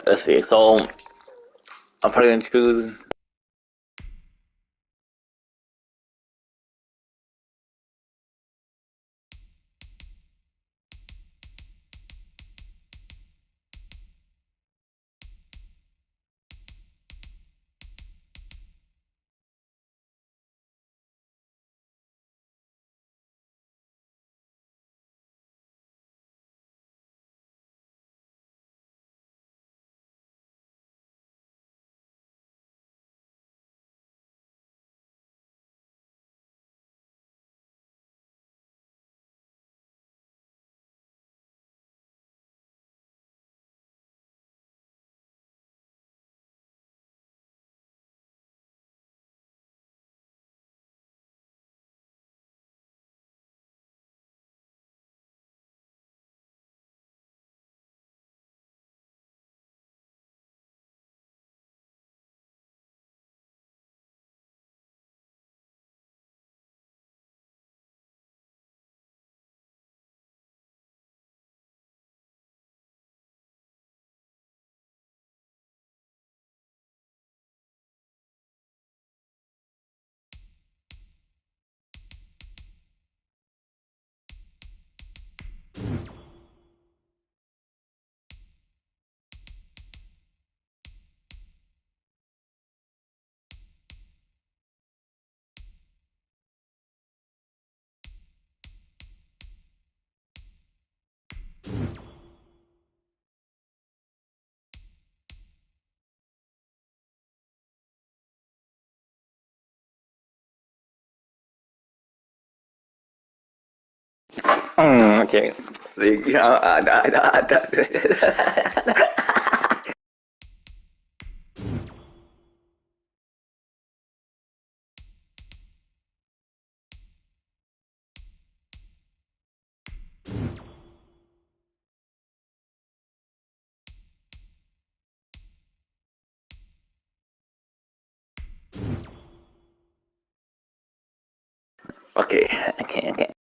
let's see. So I'm probably gonna choose. Okay. See, okay, okay.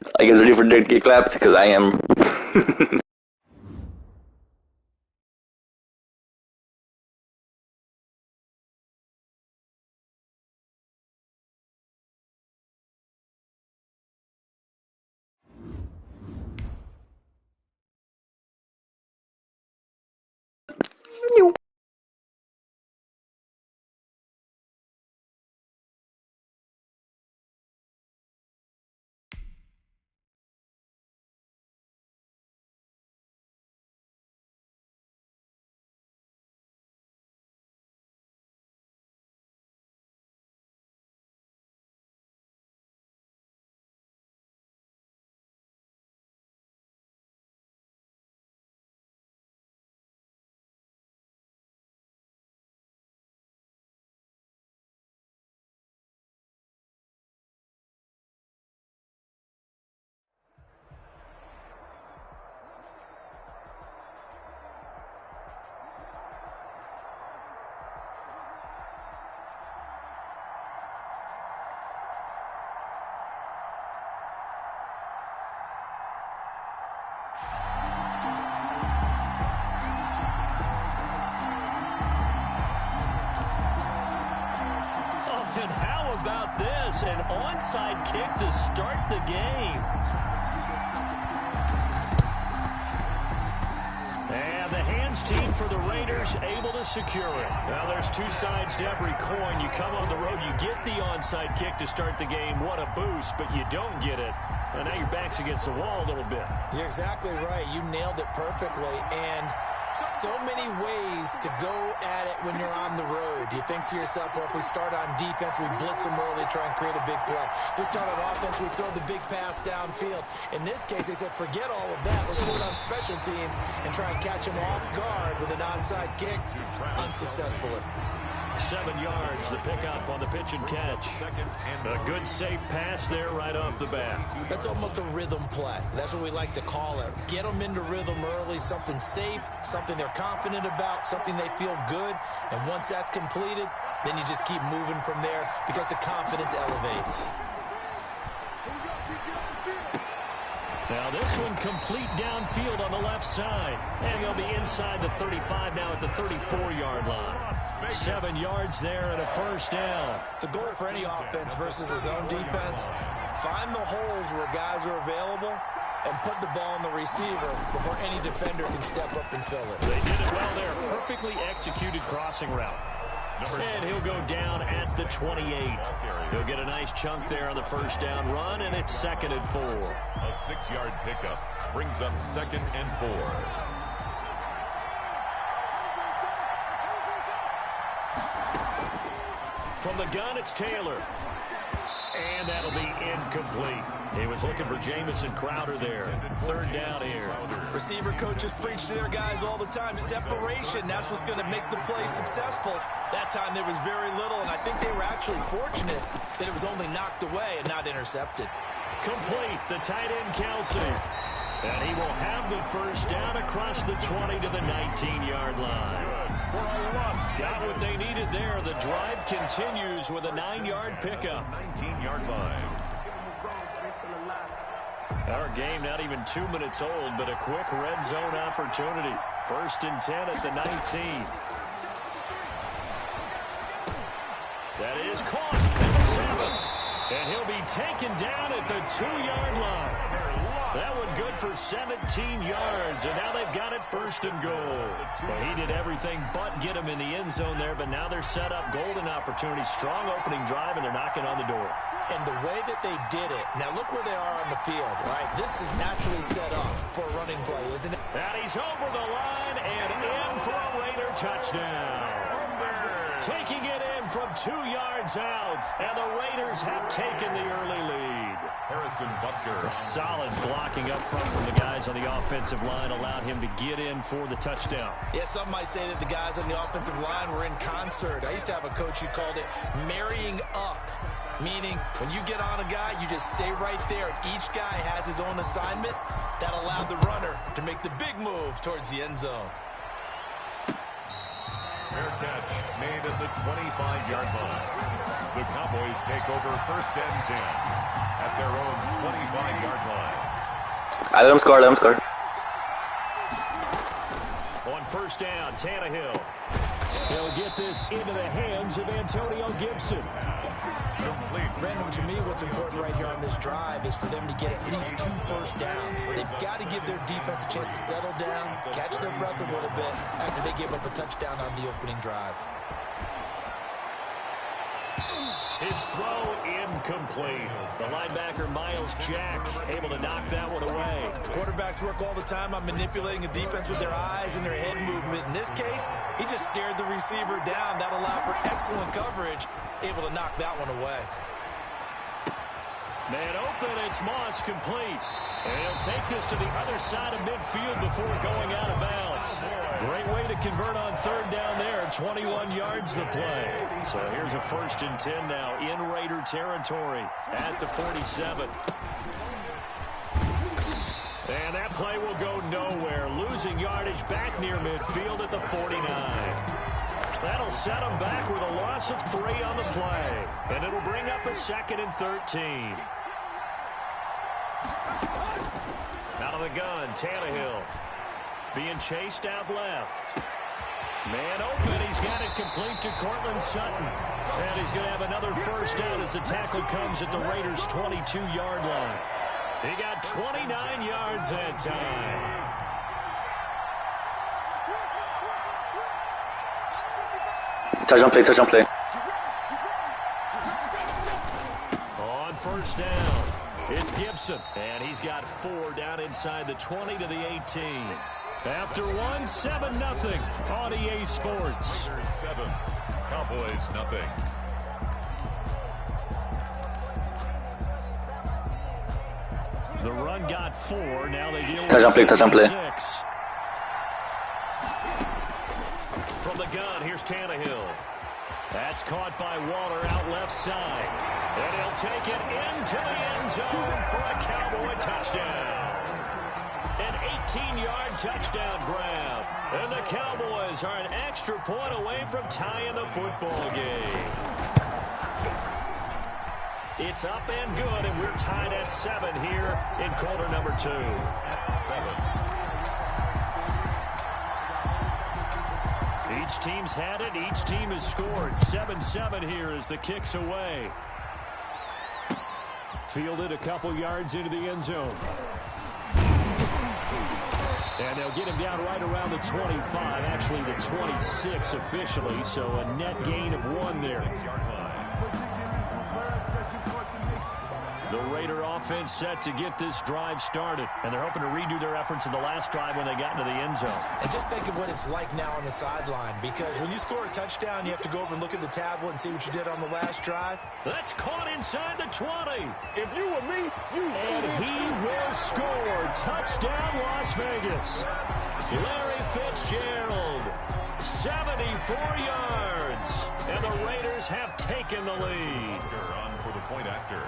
Are you guys ready for dead kick claps? Because I am. And how about this? An onside kick to start the game. And the hands team for the Raiders able to secure it. Now there's two sides to every coin. You come on the road, you get the onside kick to start the game. What a boost, but you don't get it. And now your back's against the wall a little bit. You're exactly right. You nailed it perfectly. And so many ways to go at it when you're on the road. You think to yourself, well, if we start on defense, we blitz them early, try and create a big play. If we start on offense, we throw the big pass downfield. In this case, they said, forget all of that. Let's do it on special teams and try and catch them off guard with an onside kick unsuccessfully. 7 yards, the pickup on the pitch and catch. A good safe pass there right off the bat. That's almost a rhythm play. That's what we like to call it. Get them into rhythm early, something safe, something they're confident about, something they feel good. And once that's completed, then you just keep moving from there because the confidence elevates. Now this one complete downfield on the left side. And they'll be inside the 35 now at the 34-yard line. 7 yards there and a first down. The goal for any offense versus a zone defense, find the holes where guys are available and put the ball in the receiver before any defender can step up and fill it. They did it well there. Perfectly executed crossing route. And he'll go down at the 28. He'll get a nice chunk there on the first down run, and it's 2nd and 4. A 6-yard pickup brings up 2nd and 4. From the gun, it's Taylor. And that'll be incomplete. He was looking for Jamison Crowder there. 3rd down here. Receiver coaches preach to their guys all the time. Separation, that's what's going to make the play successful. That time there was very little, and I think they were actually fortunate that it was only knocked away and not intercepted. Complete, the tight end Kelsey. And he will have the first down across the 20 to the 19-yard line. Got what they needed there. The drive continues with a 9-yard pickup. 19-yard line. Our game not even 2 minutes old, but a quick red zone opportunity. 1st and 10 at the 19. That is caught at the 7. And he'll be taken down at the 2-yard line. That one good for 17 yards, and now they've got it 1st and goal. Well, he did everything but get him in the end zone there, but now they're set up. Golden opportunity, strong opening drive, and they're knocking on the door. And the way that they did it, now look where they are on the field, right? This is naturally set up for a running play, isn't it? And he's over the line and in for a Raider touchdown. Taking it in from 2 yards out, and the Raiders have taken the early lead. Harrison Butker. A solid blocking up front from the guys on the offensive line allowed him to get in for the touchdown. Yeah, some might say that the guys on the offensive line were in concert. I used to have a coach who called it marrying up, meaning when you get on a guy, you just stay right there. Each guy has his own assignment. That allowed the runner to make the big move towards the end zone. Fair catch made at the 25-yard line. The Cowboys take over 1st and 10 at their own 25-yard line. Let him score, let him score. On 1st down, Tannehill. He'll get this into the hands of Antonio Gibson. Complete. Brandon, to me, what's important right here on this drive is for them to get at least 2 first downs. They've got to give their defense a chance to settle down, catch their breath a little bit after they give up a touchdown on the opening drive. His throw incomplete. The linebacker, Miles Jack, able to knock that one away. Quarterbacks work all the time on manipulating a defense with their eyes and their head movement. In this case, he just stared the receiver down. That allowed for excellent coverage, able to knock that one away. Man open, it's Moss complete. And he'll take this to the other side of midfield before going out of bounds. Great way to convert on 3rd down there. 21 yards the play. So here's a 1st and 10 now in Raider territory at the 47. And that play will go nowhere. Losing yardage back near midfield at the 49. That'll set him back with a loss of 3 on the play. And it'll bring up a 2nd and 13. Out of the gun, Tannehill. Being chased out left. Man open, he's got it complete to Cortland Sutton. And he's going to have another 1st down as the tackle comes at the Raiders' 22-yard line. He got 29 yards that time. Touchdown play. On 1st down, it's Gibson. And he's got 4 down inside the 20 to the 18. After 1, 7-0 on EA Sports. Raiders 7, Cowboys nothing. The run got 4. Now they deal with Touchdown play. 6. From the gun, here's Tannehill. That's caught by Waller out left side. And he'll take it into the end zone for a Cowboy touchdown. An 18-yard touchdown grab. And the Cowboys are an extra point away from tying the football game. It's up and good, and we're tied at 7 here in quarter number 2. 7. Each team's had it. Each team has scored. 7-7 here as the kick's away. Fielded a couple yards into the end zone. And they'll get him down right around the 25, actually the 26 officially, so a net gain of 1 there. The Raider offense set to get this drive started, and they're hoping to redo their efforts in the last drive when they got into the end zone. And just think of what it's like now on the sideline, because when you score a touchdown, you have to go over and look at the tablet and see what you did on the last drive. That's caught inside the 20. If you were me, And he will score. Touchdown, Las Vegas. Larry Fitzgerald, 74 yards. And the Raiders have taken the lead. on for the point after.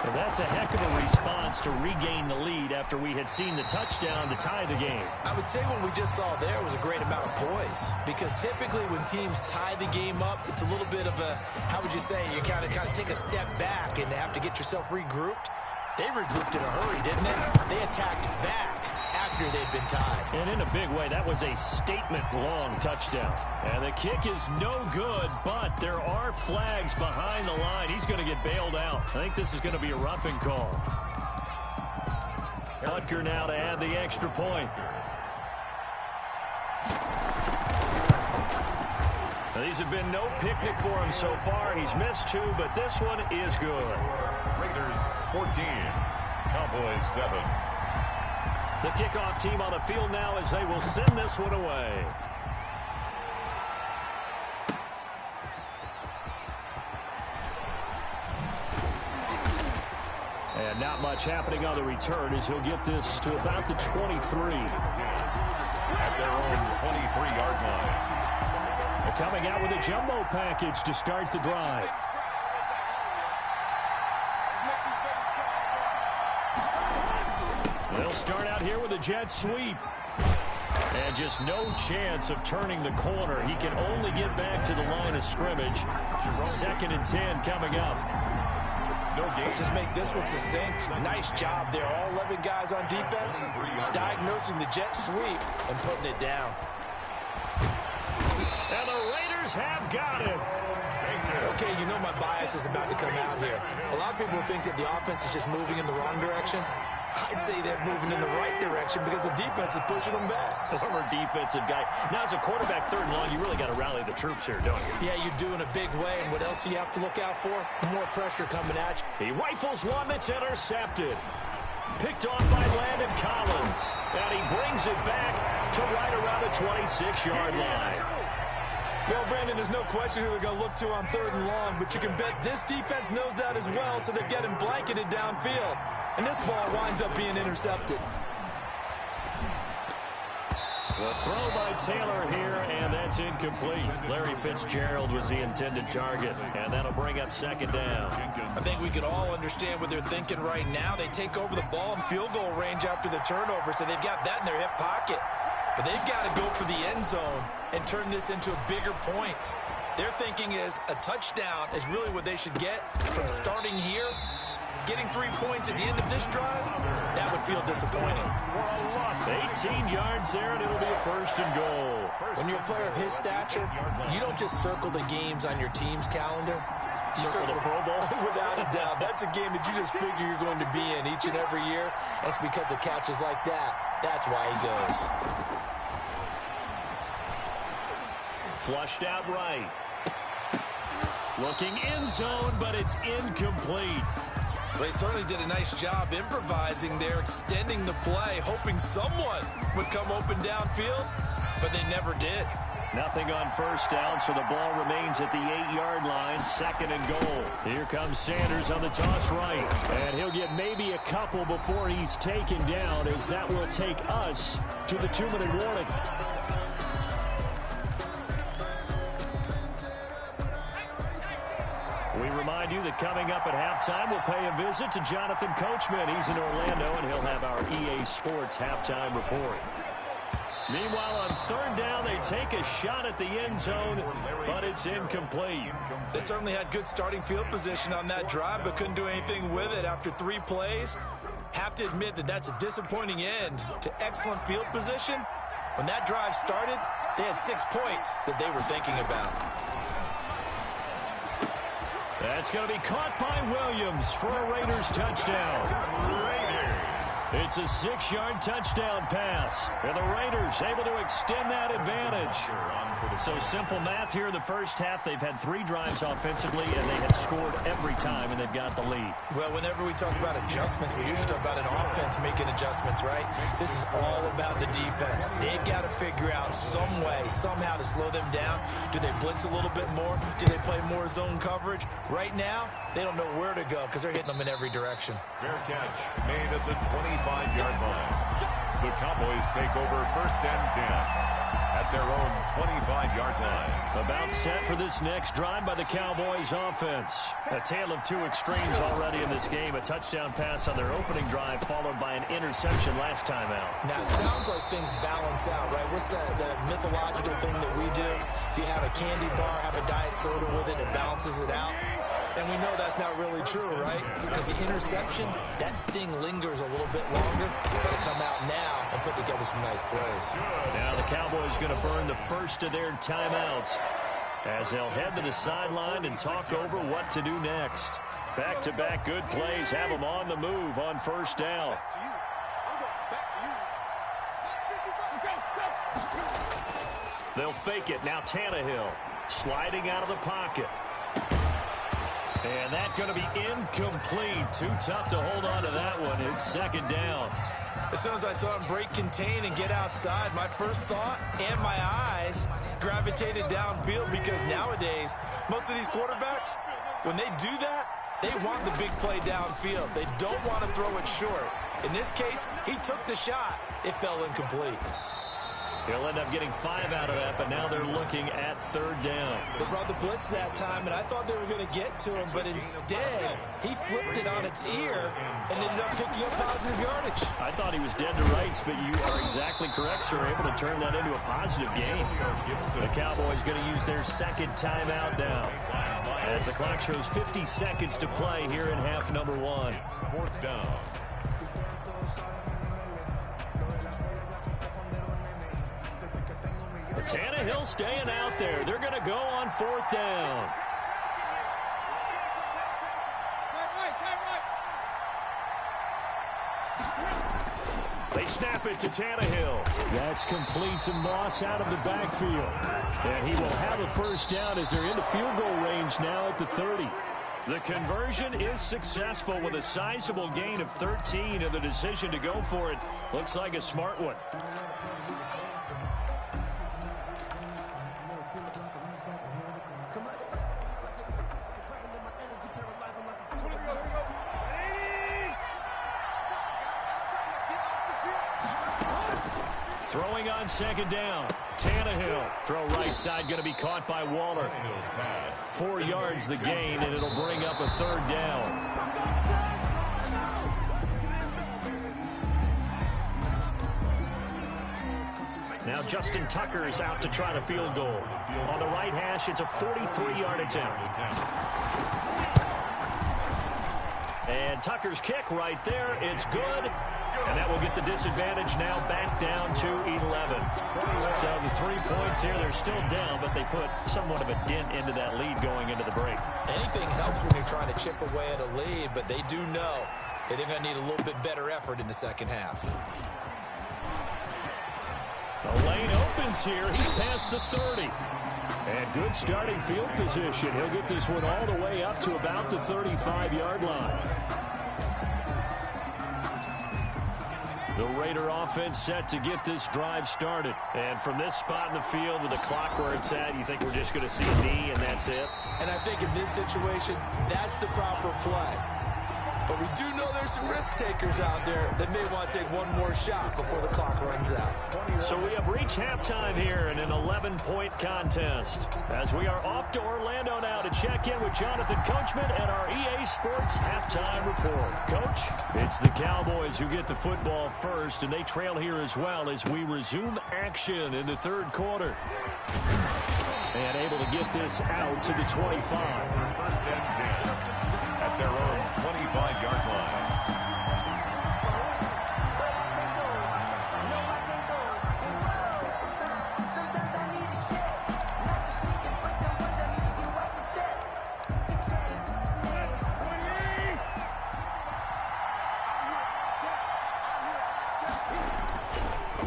And that's a heck of a response to regain the lead after we had seen the touchdown to tie the game. I would say what we just saw there was a great amount of poise, because typically when teams tie the game up, it's a little bit of a, how would you say, you kind of take a step back and have to get yourself regrouped. They regrouped in a hurry, didn't they? They attacked back after they'd been tied. And in a big way, that was a statement-long touchdown. And the kick is no good, but there are flags behind the line. He's going to get bailed out. I think this is going to be a roughing call. Butker now to add the extra point. Now, these have been no picnic for him so far. He's missed 2, but this one is good. Raiders 14, Cowboys 7. The kickoff team on the field now as they will send this one away. And not much happening on the return as he'll get this to about the 23. At their own 23-yard line. They're coming out with a jumbo package to start the drive. They'll start out here with a jet sweep. And just no chance of turning the corner. He can only get back to the line of scrimmage. 2nd and 10 coming up. Let's just make this one succinct. Nice job there. All 11 guys on defense diagnosing the jet sweep and putting it down. And the Raiders have got it. Okay, you know my bias is about to come out here. A lot of people think that the offense is just moving in the wrong direction. I'd say they're moving in the right direction because the defense is pushing them back. Former defensive guy. Now, as a quarterback, 3rd and long, you really got to rally the troops here, don't you? Yeah, you do in a big way. And what else do you have to look out for? More pressure coming at you. He rifles one that's intercepted. Picked off by Landon Collins. And he brings it back to right around the 26-yard line. Well, Brandon, there's no question who they're going to look to on 3rd and long, but you can bet this defense knows that as well, so they're getting blanketed downfield. And this ball winds up being intercepted. The throw by Taylor here, and that's incomplete. Larry Fitzgerald was the intended target, and that'll bring up 2nd down. I think we can all understand what they're thinking right now. They take over the ball in field goal range after the turnover, so they've got that in their hip pocket. But they've got to go for the end zone and turn this into bigger points. Their thinking is a touchdown is really what they should get from starting here. Getting 3 points at the end of this drive, that would feel disappointing. 18 yards there, and it'll be a 1st and goal. When you're a player of his stature, you don't just circle the games on your team's calendar. You Circle the Pro Bowl? Without a doubt. That's a game that you just figure you're going to be in each and every year. And it's because of catches like that. That's why he goes. Flushed out right. Looking end zone, but it's incomplete. They certainly did a nice job improvising there, extending the play, hoping someone would come open downfield, but they never did. Nothing on 1st down, so the ball remains at the 8-yard line, 2nd and goal. Here comes Sanders on the toss right, and he'll get maybe a couple before he's taken down, as that will take us to the 2-minute warning. We remind you that coming up at halftime, we'll pay a visit to Jonathan Coachman. He's in Orlando, and he'll have our EA Sports halftime report. Meanwhile, on 3rd down, they take a shot at the end zone, but it's incomplete. They certainly had good starting field position on that drive, but couldn't do anything with it after 3 plays. Have to admit that that's a disappointing end to excellent field position. When that drive started, they had 6 points that they were thinking about. That's going to be caught by Williams for a Raiders touchdown. It's a 6-yard touchdown pass. And the Raiders able to extend that advantage. So simple math here in the first half. They've had 3 drives offensively, and they have scored every time, and they've got the lead. Well, whenever we talk about adjustments, we usually talk about an offense making adjustments, right? This is all about the defense. They've got to figure out some way, somehow to slow them down. Do they blitz a little bit more? Do they play more zone coverage? Right now, they don't know where to go because they're hitting them in every direction. Fair catch made at the 25-yard line. The Cowboys take over 1st and 10 at their own 25-yard line. About set for this next drive by the Cowboys offense. A tale of 2 extremes already in this game. A touchdown pass on their opening drive followed by an interception last time out. Now, it sounds like things balance out, right? What's that mythological thing that we do? If you have a candy bar, have a diet soda with it, it balances it out. And we know that's not really true, right? Because the interception, that sting lingers a little bit longer. They've got to come out now and put together some nice plays. Now the Cowboys going to burn the first of their timeouts as they'll head to the sideline and talk over what to do next. Back-to-back good plays have them on the move on 1st down. They'll fake it. Now Tannehill sliding out of the pocket. And that's going to be incomplete. Too tough to hold on to that one. It's 2nd down. As soon as I saw him break contain and get outside, my first thought and my eyes gravitated downfield because nowadays, most of these quarterbacks, when they do that, they want the big play downfield. They don't want to throw it short. In this case, he took the shot. It fell incomplete. He'll end up getting 5 out of that, but now they're looking at 3rd down. They brought the blitz that time, and I thought they were going to get to him, but instead, he flipped it on its ear and ended up picking up positive yardage. I thought he was dead to rights, but you are exactly correct, sir. Able to turn that into a positive gain. The Cowboys going to use their 2nd timeout now, as the clock shows 50 seconds to play here in half number 1. 4th down. Tannehill staying out there. They're going to go on 4th down. They snap it to Tannehill. That's complete to Moss out of the backfield. And he will have a 1st down as they're into field goal range now at the 30. The conversion is successful with a sizable gain of 13, and the decision to go for it looks like a smart one. Throwing on 2nd down. Tannehill. Throw right side going to be caught by Waller. 4 yards the gain, and it'll bring up a 3rd down. Now Justin Tucker's out to try the field goal. On the right hash, it's a 43-yard attempt. And Tucker's kick right there. It's good. And that will get the disadvantage now back down to 11. So the 3 points here, they're still down, but they put somewhat of a dent into that lead going into the break. Anything helps when you're trying to chip away at a lead, but they do know that they're going to need a little bit better effort in the 2nd half. The lane opens here. He's past the 30. And good starting field position. He'll get this one all the way up to about the 35-yard line. The Raider offense set to get this drive started. And from this spot in the field with the clock where it's at, you think we're just going to see a knee and that's it? And I think in this situation, that's the proper play. But we do know there's some risk takers out there that may want to take one more shot before the clock runs out. So we have reached halftime here in an 11-point contest. As we are off to Orlando now to check in with Jonathan Coachman and our EA Sports halftime report. Coach, it's the Cowboys who get the football first, and they trail here as well as we resume action in the 3rd quarter. And able to get this out to the 25. 1st and 10 at their own 25-yard line.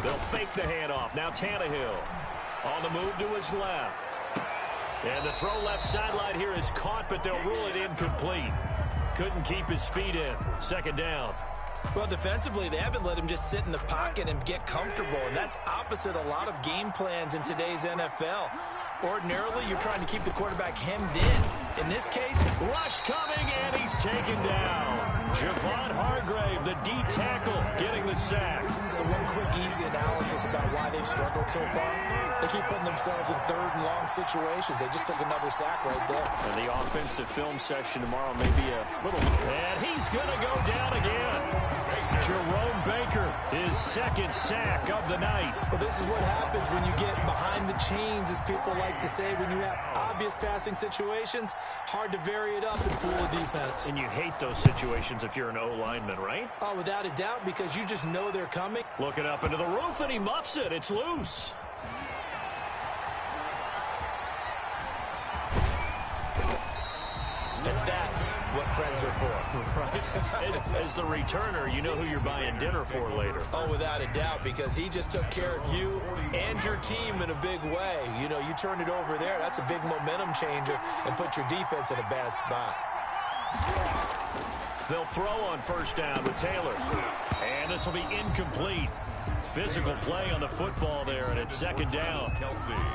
They'll fake the handoff. Now Tannehill on the move to his left. And the throw left sideline here is caught, but they'll rule it incomplete. Couldn't keep his feet in. 2nd down. Well, defensively, they haven't let him just sit in the pocket and get comfortable, and that's opposite a lot of game plans in today's NFL. Ordinarily, you're trying to keep the quarterback hemmed in. In this case, rush coming, and he's taken down. Javon Hargrave, the D tackle, getting the sack. So one quick, easy analysis about why they've struggled so far. They keep putting themselves in 3rd and long situations. They just took another sack right there. And the offensive film session tomorrow may be a little... And he's going to go down again. Jerome Baker, his 2nd sack of the night. Well, this is what happens when you get behind the chains, as people like to say, when you have obvious passing situations. Hard to vary it up and fool a defense. And you hate those situations if you're an O-lineman, right? Oh, without a doubt, because you just know they're coming. Looking up into the roof, and he muffs it. It's loose. And that's what friends are for. Right. As the returner, you know who you're buying dinner for later. Oh, without a doubt, because he just took care of you and your team in a big way. You know, you turn it over there, that's a big momentum changer, and put your defense in a bad spot. They'll throw on 1st down with Taylor. And this will be incomplete. Physical play on the football there, and it's 2nd down.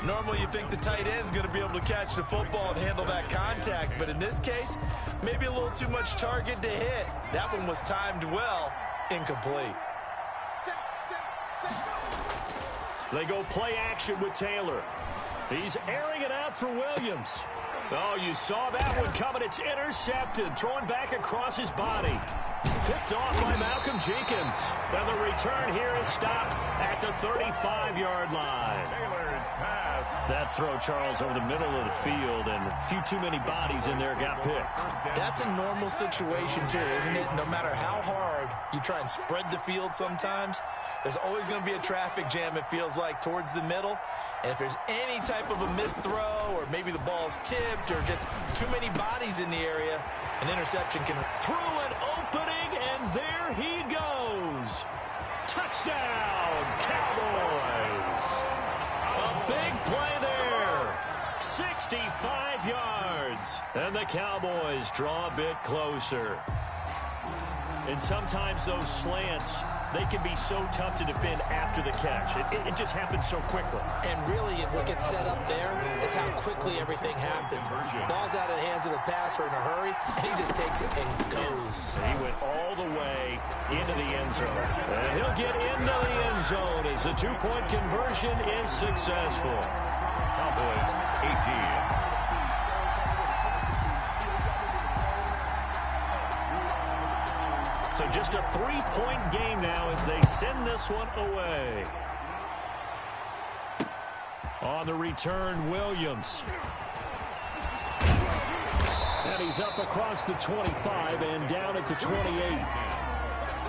Normally you think the tight end's going to be able to catch the football and handle that contact, but in this case, maybe a little too much target to hit. That one was timed well, incomplete. They go play action with Taylor. He's airing it out for Williams. Oh, you saw that one coming. It's intercepted. Throwing back across his body. Picked off by Malcolm Jenkins. And the return here is stopped at the 35-yard line. Taylor's pass. That throw, Charles, over the middle of the field, and a few too many bodies in there got picked. That's a normal situation, too, isn't it? No matter how hard you try and spread the field sometimes, there's always going to be a traffic jam, it feels like, towards the middle. And if there's any type of a missed throw, or maybe the ball's tipped, or just too many bodies in the area, an interception can... Through an opening, and there he goes. Touchdown, Cowboys. A big play there. 65 yards. And the Cowboys draw a bit closer. And sometimes those slants, they can be so tough to defend after the catch. It just happens so quickly. And really, what gets set up there is how quickly everything happens. Ball's out of the hands of the passer in a hurry, and he just takes it and goes. He went all the way into the end zone. And he'll get into the end zone as the two-point conversion is successful. Cowboys 18. So just a 3-point game now as they send this one away. On the return, Williams. And he's up across the 25 and down at the 28.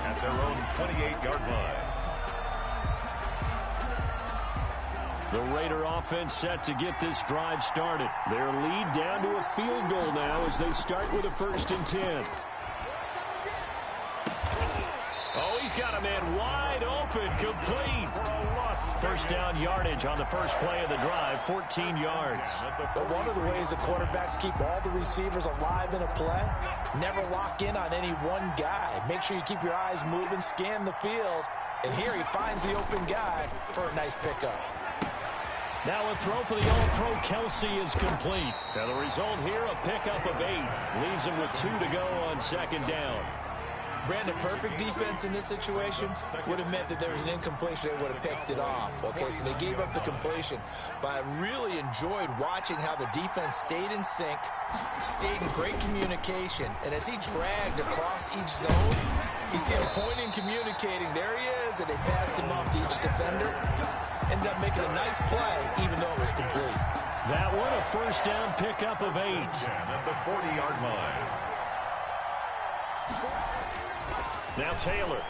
At their own 28-yard line. The Raider offense set to get this drive started. Their lead down to a field goal now as they start with a 1st and 10. Oh, he's got a man wide open, complete. First down yardage on the first play of the drive, 14 yards. But one of the ways the quarterbacks keep all the receivers alive in a play, never lock in on any one guy. Make sure you keep your eyes moving, scan the field. And here he finds the open guy for a nice pickup. Now a throw for the All-Pro Kelsey is complete. Now the result here, a pickup of 8. Leaves him with 2 to go on 2nd down. Brandon, perfect defense in this situation would have meant that there was an incompletion. They would have picked it off. Okay, so they gave up the completion. But I really enjoyed watching how the defense stayed in sync, stayed in great communication. And as he dragged across each zone, you see him pointing, communicating. There he is, and they passed him off to each defender. Ended up making a nice play, even though it was complete. That one, a first down pickup of 8. At the 40-yard line. Now Taylor.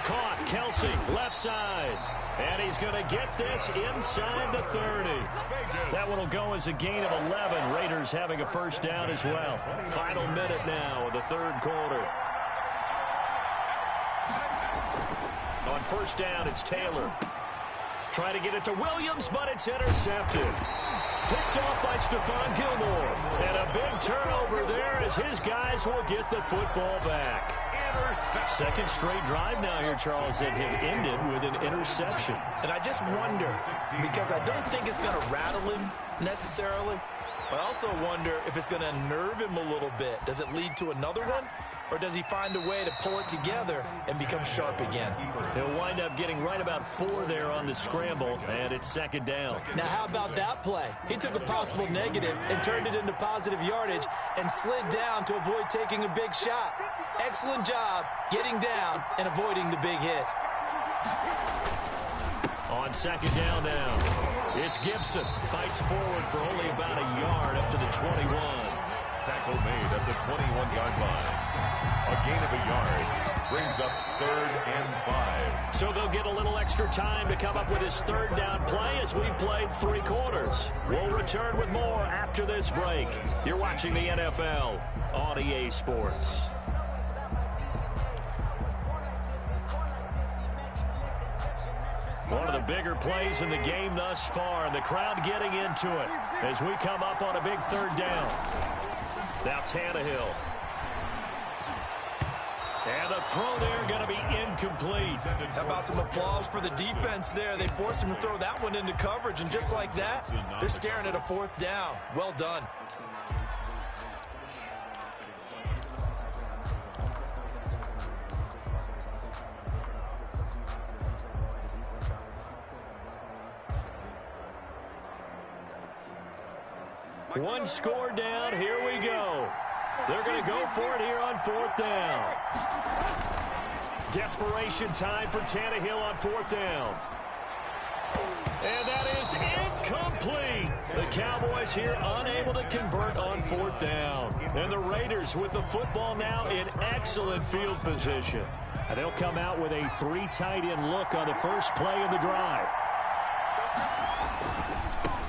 Caught, Kelsey, left side. And he's going to get this inside the 30. That one will go as a gain of 11. Raiders having a first down as well. Final minute now of the 3rd quarter. On first down, it's Taylor. Trying to get it to Williams, but it's intercepted. Picked off by Stephon Gilmore. And a big turnover there as his guys will get the football back. Second straight drive now here, Charles, that have ended with an interception. And I just wonder, because I don't think it's going to rattle him necessarily, but I also wonder if it's going to unnerve him a little bit. Does it lead to another one? Or does he find a way to pull it together and become sharp again? He'll wind up getting right about 4 there on the scramble, and it's 2nd down. Now, how about that play? He took a possible negative and turned it into positive yardage and slid down to avoid taking a big shot. Excellent job getting down and avoiding the big hit. On 2nd down now, it's Gibson. Fights forward for only about a yard up to the 21. Tackle made at the 21-yard line. A gain of a yard brings up 3rd and 5. So they'll get a little extra time to come up with his 3rd down play as we've played 3 quarters. We'll return with more after this break. You're watching the NFL on EA Sports. One of the bigger plays in the game thus far, and the crowd getting into it as we come up on a big 3rd down. Now Tannehill. And the throw there going to be incomplete. How about some applause for the defense there? They forced him to throw that one into coverage, and just like that, they're staring at a 4th down. Well done. One score down. Here we go. They're going to go for it here on 4th down. Desperation time for Tannehill on 4th down. And that is incomplete. The Cowboys here unable to convert on 4th down. And the Raiders with the football now in excellent field position. And they'll come out with a 3 tight end look on the first play of the drive.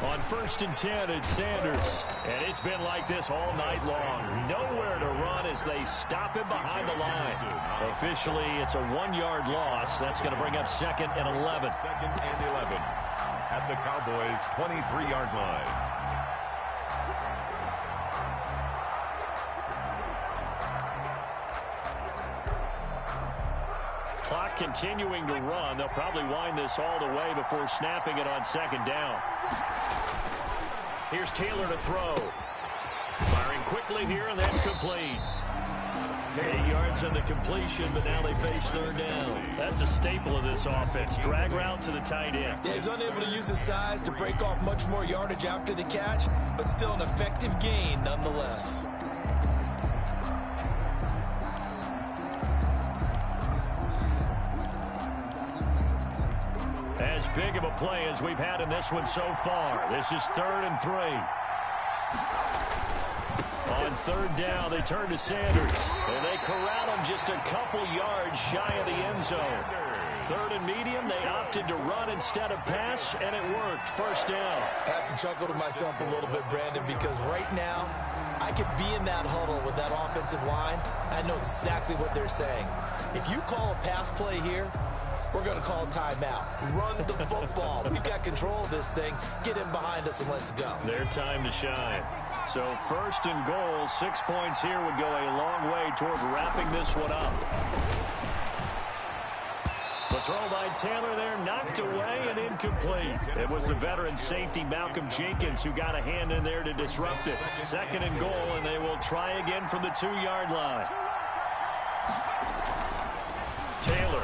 On 1st and 10, it's Sanders. And it's been like this all night long. Nowhere to run as they stop him behind the line. Officially, it's a 1-yard loss. That's going to bring up 2nd and 11. 2nd and 11 at the Cowboys' 23-yard line. Clock continuing to run. They'll probably wind this all the way before snapping it on 2nd down. Here's Taylor to throw. Firing quickly here, and that's complete. 8 yards on the completion, but now they face 3rd down. That's a staple of this offense. Drag route to the tight end. Yeah, he's unable to use his size to break off much more yardage after the catch, but still an effective gain nonetheless. As big of a play as we've had in this one so far. This is 3rd and 3. On 3rd down, they turn to Sanders. And they corral him just a couple yards shy of the end zone. 3rd and medium, they opted to run instead of pass, and it worked. 1st down. I have to chuckle to myself a little bit, Brandon, because right now, I could be in that huddle with that offensive line. I know exactly what they're saying. If you call a pass play here, we're going to call timeout. Run the football. We've got control of this thing. Get in behind us and let's go. Their time to shine. So 1st and goal, 6 points here would go a long way toward wrapping this one up. The throw by Taylor there knocked away and incomplete. It was the veteran safety Malcolm Jenkins who got a hand in there to disrupt it. 2nd and goal, and they will try again from the 2-yard line. Taylor.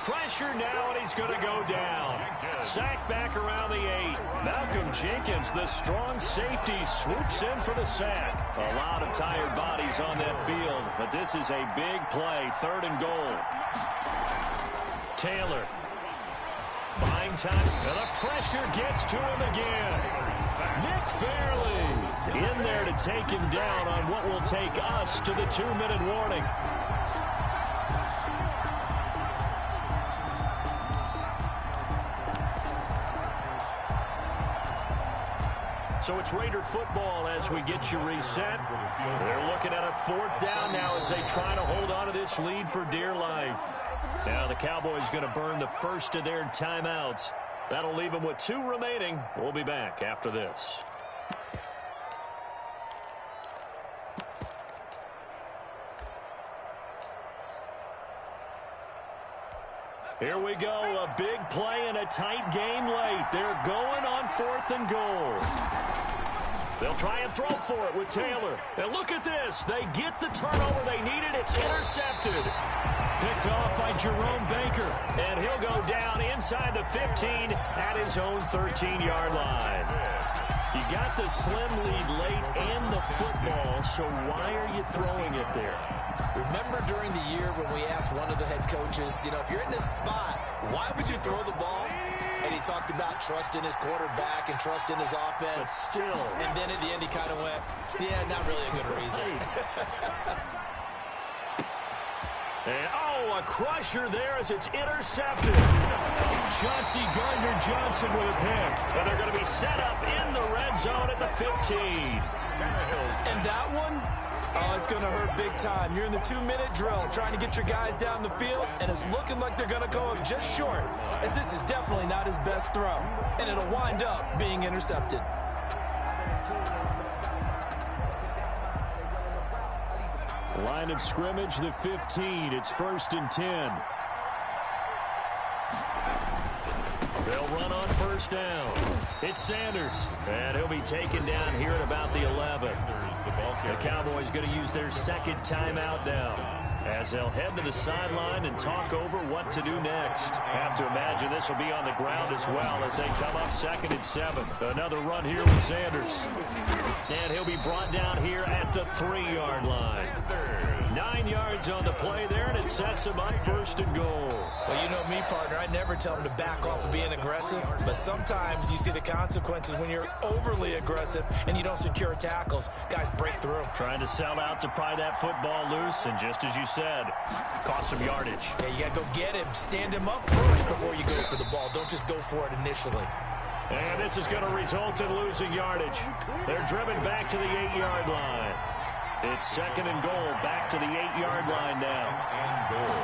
Pressure now, and he's going to go down. Sack back around the 8. Malcolm Jenkins, the strong safety, swoops in for the sack. A lot of tired bodies on that field, but this is a big play. 3rd and goal. Taylor. Buying time, and the pressure gets to him again. Nick Fairley in there to take him down on what will take us to the 2-minute warning. So it's Raider football as we get you reset. They're looking at a 4th down now as they try to hold on to this lead for dear life. Now the Cowboys going to burn the first of their timeouts. That'll leave them with 2 remaining. We'll be back after this. Here we go, a big play and a tight game late. They're going on 4th and goal. They'll try and throw for it with Taylor. And look at this. They get the turnover they needed. It's intercepted. Picked off by Jerome Baker. And he'll go down inside the 15 at his own 13-yard line. You got the slim lead late and the football, so why are you throwing it there? Remember during the year when we asked one of the head coaches, you know, if you're in this spot, why would you throw the ball? And he talked about trusting his quarterback and trusting his offense. But still. And then at the end he kind of went, yeah, not really a good reason. And, a crusher there as it's intercepted. Chauncey Gardner-Johnson with a pick. And they're going to be set up in the red zone at the 15. And that one, it's going to hurt big time. You're in the 2-minute drill trying to get your guys down the field, and it's looking like they're going to go up just short, as this is definitely not his best throw, and it'll wind up being intercepted. Line of scrimmage, the 15. It's 1st and 10. They'll run on 1st down. It's Sanders, and he'll be taken down here at about the 11. The Cowboys going to use their 2nd timeout now as they'll head to the sideline and talk over what to do next. Have to imagine this will be on the ground as well as they come up 2nd and 7. Another run here with Sanders. And he'll be brought down here at the 3-yard line. 9 yards on the play there, and it sets him up 1st and goal. Well, you know me, partner. I never tell them to back off of being aggressive, but sometimes you see the consequences when you're overly aggressive and you don't secure tackles. Guys break through. Trying to sell out to pry that football loose, and just as you said, cost some yardage. Yeah, you got to go get him. Stand him up first before you go for the ball. Don't just go for it initially. And this is going to result in losing yardage. They're driven back to the 8-yard line. It's 2nd and goal, back to the 8-yard line now. And goal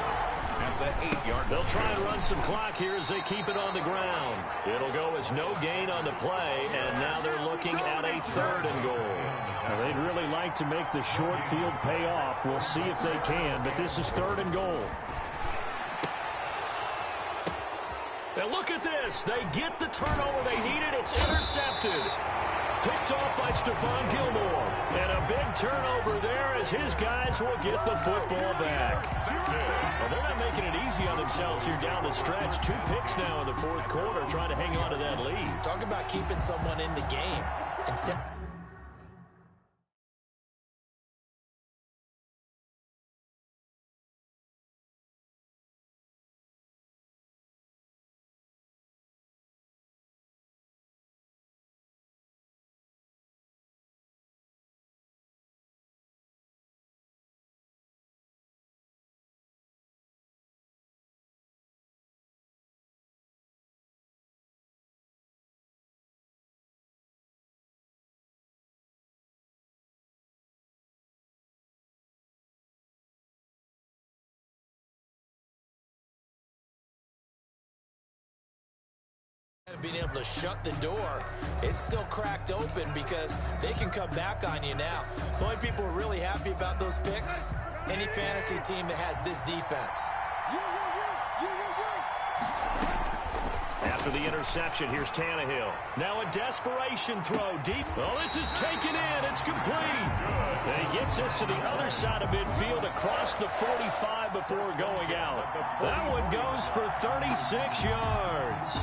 at the 8-yard. They'll try and run some clock here as they keep it on the ground. It'll go as no gain on the play, and now they're looking at a 3rd and goal. Now, they'd really like to make the short field pay off. We'll see if they can, but this is 3rd and goal. Now look at this. They get the turnover they needed. It's intercepted. Picked off by Stephon Gilmore. And a big turnover there as his guys will get the football back. Well, they're not making it easy on themselves here down the stretch. 2 picks now in the 4th quarter trying to hang on to that lead. Talk about keeping someone in the game. Instead. Being able to shut the door, it's still cracked open because they can come back on you now. The only people who are really happy about those picks, any fantasy team that has this defense. After the interception, here's Tannehill. Now a desperation throw deep. Oh, this is taken in. It's complete. And he gets us to the other side of midfield across the 45 before going out. That one goes for 36 yards.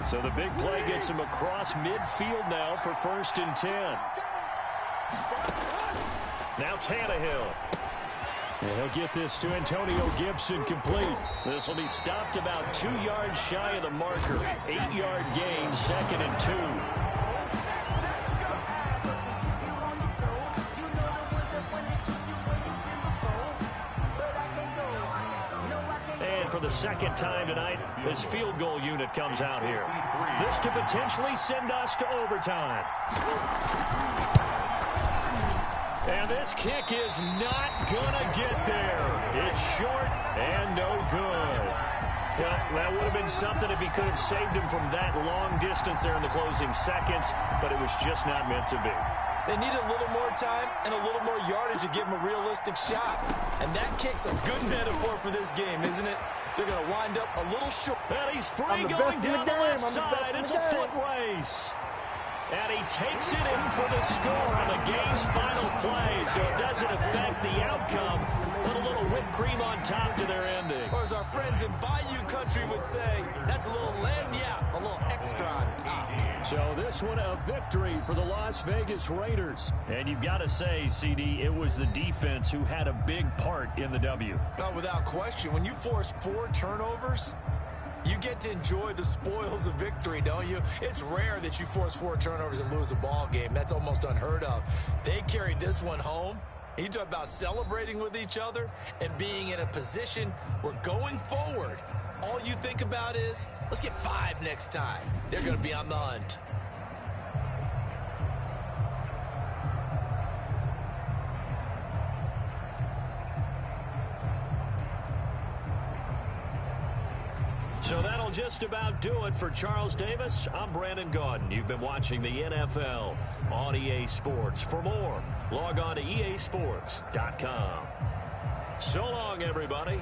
So the big play gets him across midfield now for 1st and 10. Now Tannehill. And he'll get this to Antonio Gibson complete. This will be stopped about 2 yards shy of the marker. 8-yard gain, 2nd and 2. For the 2nd time tonight, this field goal unit comes out here. This to potentially send us to overtime. And this kick is not gonna get there. It's short and no good. Well, that would have been something if he could have saved him from that long distance there in the closing seconds, but it was just not meant to be. They need a little more time and a little more yardage to give him a realistic shot. And that kick's a good metaphor for this game, isn't it? They're going to wind up a little short. And he's free going down the left side. It's a foot race. And he takes it in for the score on the game's final play, so it doesn't affect the outcome. Put a little whipped cream on top to their ending. Or as our friends in Bayou Country would say, that's a little lagniappe, a little extra on top. So this one a victory for the Las Vegas Raiders. And you've got to say, CD, it was the defense who had a big part in the W. Not without question. When you force 4 turnovers, you get to enjoy the spoils of victory, don't you? It's rare that you force 4 turnovers and lose a ball game. That's almost unheard of. They carried this one home. You talk about celebrating with each other and being in a position where going forward, all you think about is, let's get 5 next time. They're going to be on the hunt. So that'll just about do it for Charles Davis. I'm Brandon Gaudin. You've been watching the NFL on EA Sports. For more, log on to easports.com. So long, everybody.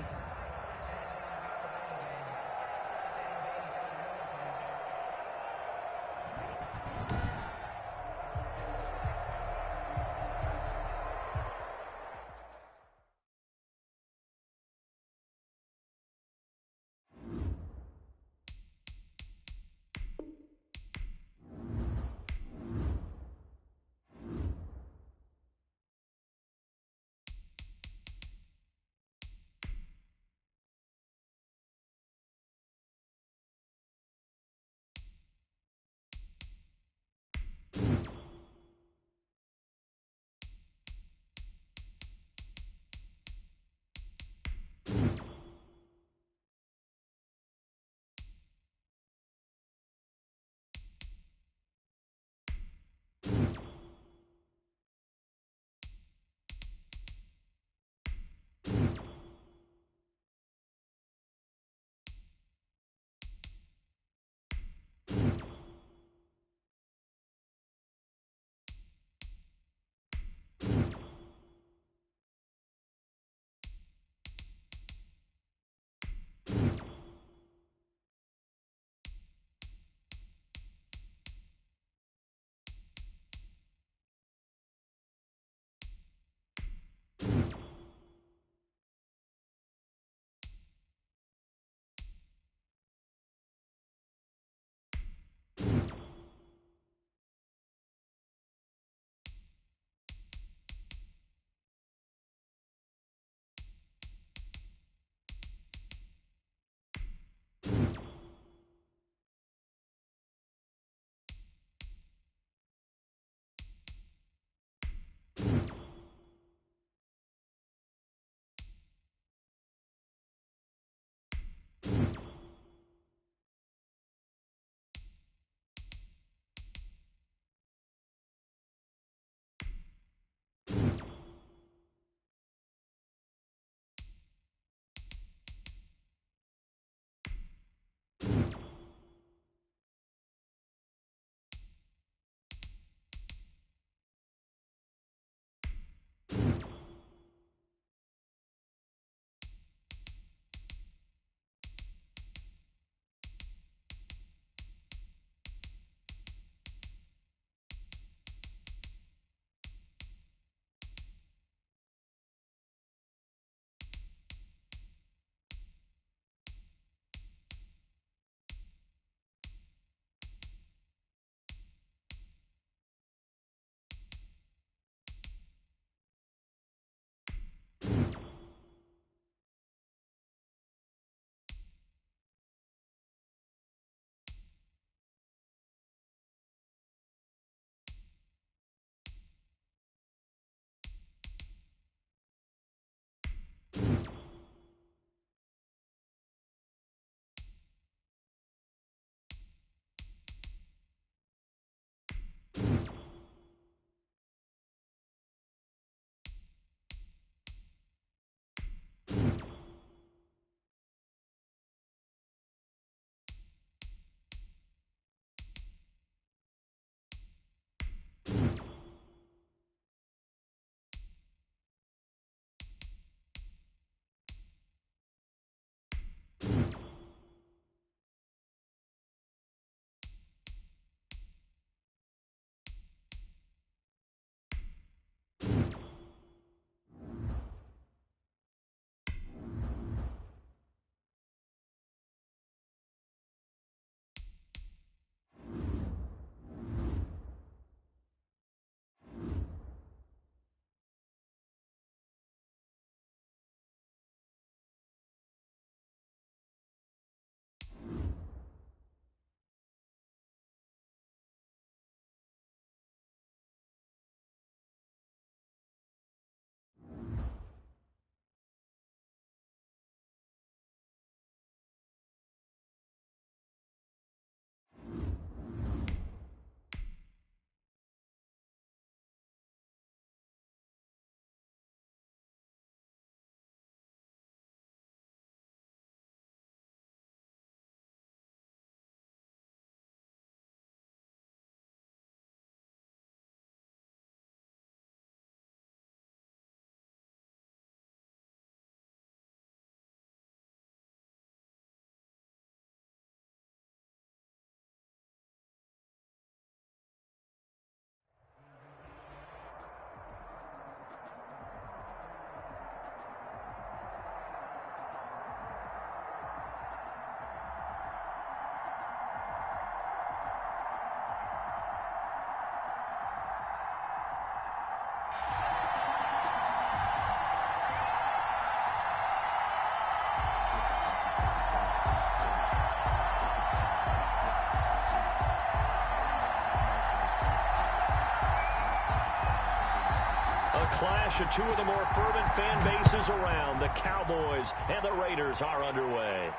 Clash of two of the more fervent fan bases around. The Cowboys and the Raiders are underway.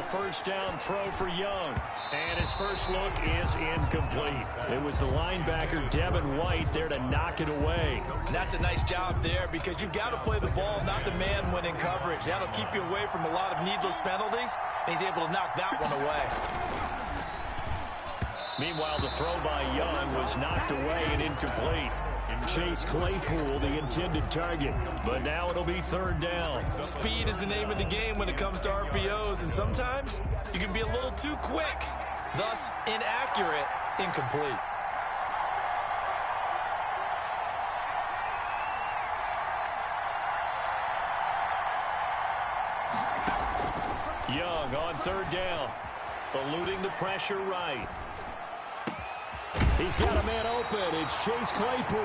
first down throw for Young. And his first look is incomplete. It was the linebacker, Devin White, there to knock it away. And that's a nice job there because you've got to play the ball, not the man when in coverage. That'll keep you away from a lot of needless penalties, and he's able to knock that one away. Meanwhile, the throw by Young was knocked away and incomplete. Chase Claypool, the intended target. But now it'll be third down. Speed is the name of the game when it comes to RPOs, and sometimes you can be a little too quick, thus inaccurate, incomplete. Young on third down, eluding the pressure right. He's got a man open. It's Chase Claypool.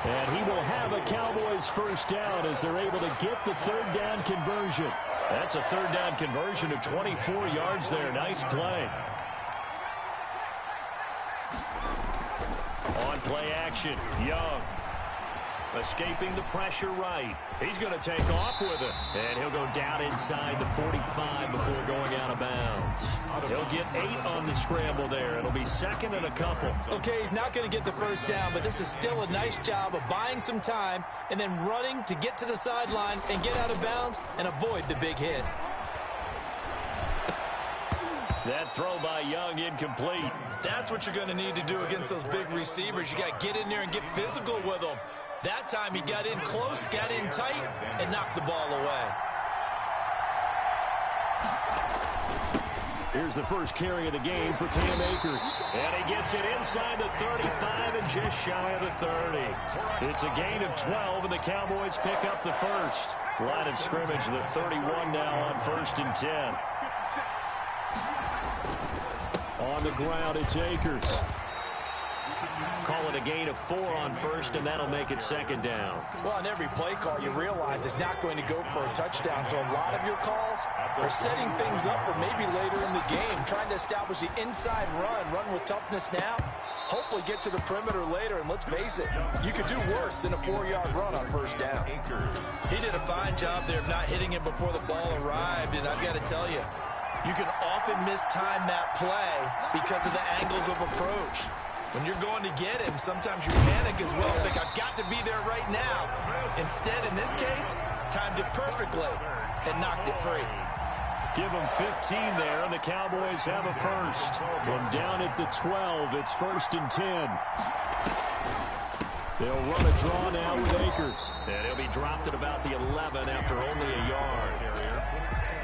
And he will have a Cowboys first down as they're able to get the third down conversion. That's a third down conversion of 24 yards there. Nice play. On play action, Young. Escaping the pressure right. He's going to take off with it. And he'll go down inside the 45 before going out of bounds. He'll get 8 on the scramble there. It'll be second and a couple. Okay, he's not going to get the first down, but this is still a nice job of buying some time and then running to get to the sideline and get out of bounds and avoid the big hit. That throw by Young incomplete. That's what you're going to need to do against those big receivers. You got to get in there and get physical with them. That time he got in close, got in tight, and knocked the ball away. Here's the first carry of the game for Cam Akers. And he gets it inside the 35 and just shy of the 30. It's a gain of 12, and the Cowboys pick up the first. Line of scrimmage, the 31 now on 1st and 10. On the ground, it's Akers. Call it a gain of 4 on first, and that'll make it second down. Well, on every play call, you realize it's not going to go for a touchdown. So a lot of your calls are setting things up for maybe later in the game, trying to establish the inside run with toughness now. Hopefully get to the perimeter later, and let's face it, you could do worse than a 4-yard run on first down. He did a fine job there of not hitting it before the ball arrived, and I've got to tell you, you can often mistime that play because of the angles of approach. When you're going to get him, sometimes you panic as well. Think, I've got to be there right now. Instead, in this case, timed it perfectly and knocked it free. Give them 15 there, and the Cowboys have a first. From down at the 12, it's 1st and 10. They'll run a draw now with Akers. And he'll be dropped at about the 11 after only a yard.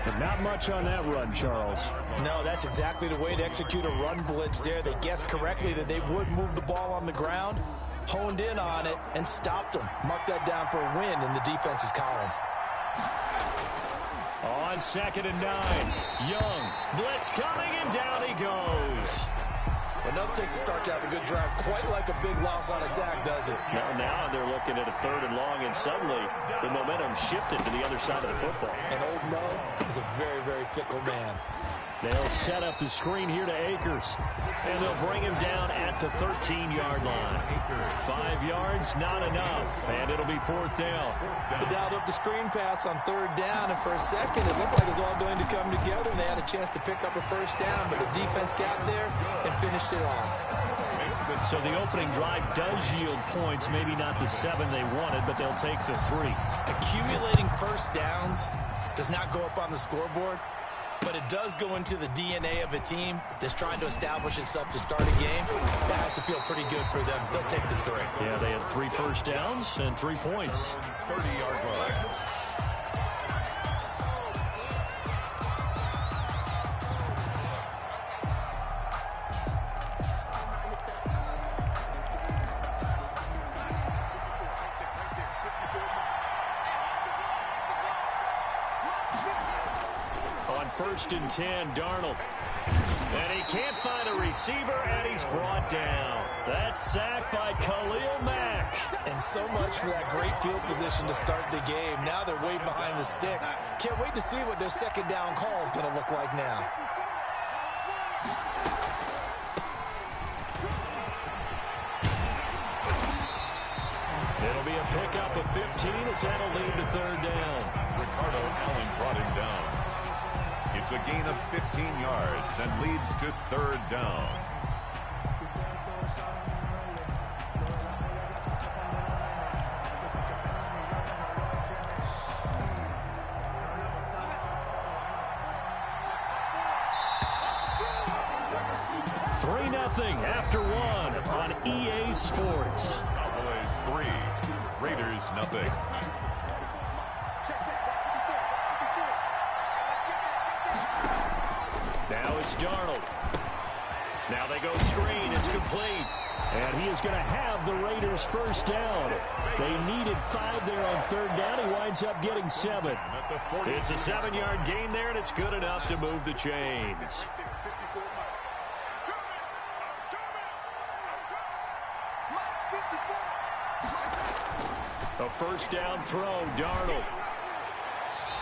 But not much on that run, Charles. No, that's exactly the way to execute a run blitz there. They guessed correctly that they would move the ball on the ground, honed in on it, and stopped them. Mark that down for a win in the defense's column. On 2nd and 9, Young. Blitz coming, and down he goes. Enough takes a start to have a good drive, quite like a big loss on a sack, does it? Now they're looking at a 3rd and long, and suddenly the momentum shifted to the other side of the football. And old Mo is a very, very fickle man. They'll set up the screen here to Akers, and they'll bring him down at the 13-yard line. 5 yards, not enough, and it'll be 4th down. They dialed up the screen pass on 3rd down, and for a second it looked like it was all going to come together, and they had a chance to pick up a first down, but the defense got there and finished it off. So the opening drive does yield points, maybe not the 7 they wanted, but they'll take the 3. Accumulating first downs does not go up on the scoreboard, but it does go into the DNA of a team that's trying to establish itself to start a game. That has to feel pretty good for them. They'll take the 3. Yeah, they had 3 first downs and 3 points. 30-yard line. On 1st and 10, Darnold. And he can't find a receiver, and he's brought down. That's sacked by Khalil Mack. And so much for that great field position to start the game. Now they're way behind the sticks. Can't wait to see what their 2nd down call is going to look like now. It'll be a pickup of 15 as that'll lead to 3rd down. Ricardo Allen brought him down. It's a gain of 15 yards and leads to third down. Nothing after one on EA Sports. Cowboys 3, Raiders nothing. Now it's Darnold. Now they go screen. It's complete. And he is going to have the Raiders first down. They needed 5 there on third down. He winds up getting 7. It's a 7-yard gain there, and it's good enough to move the chains. A first down throw, Darnold.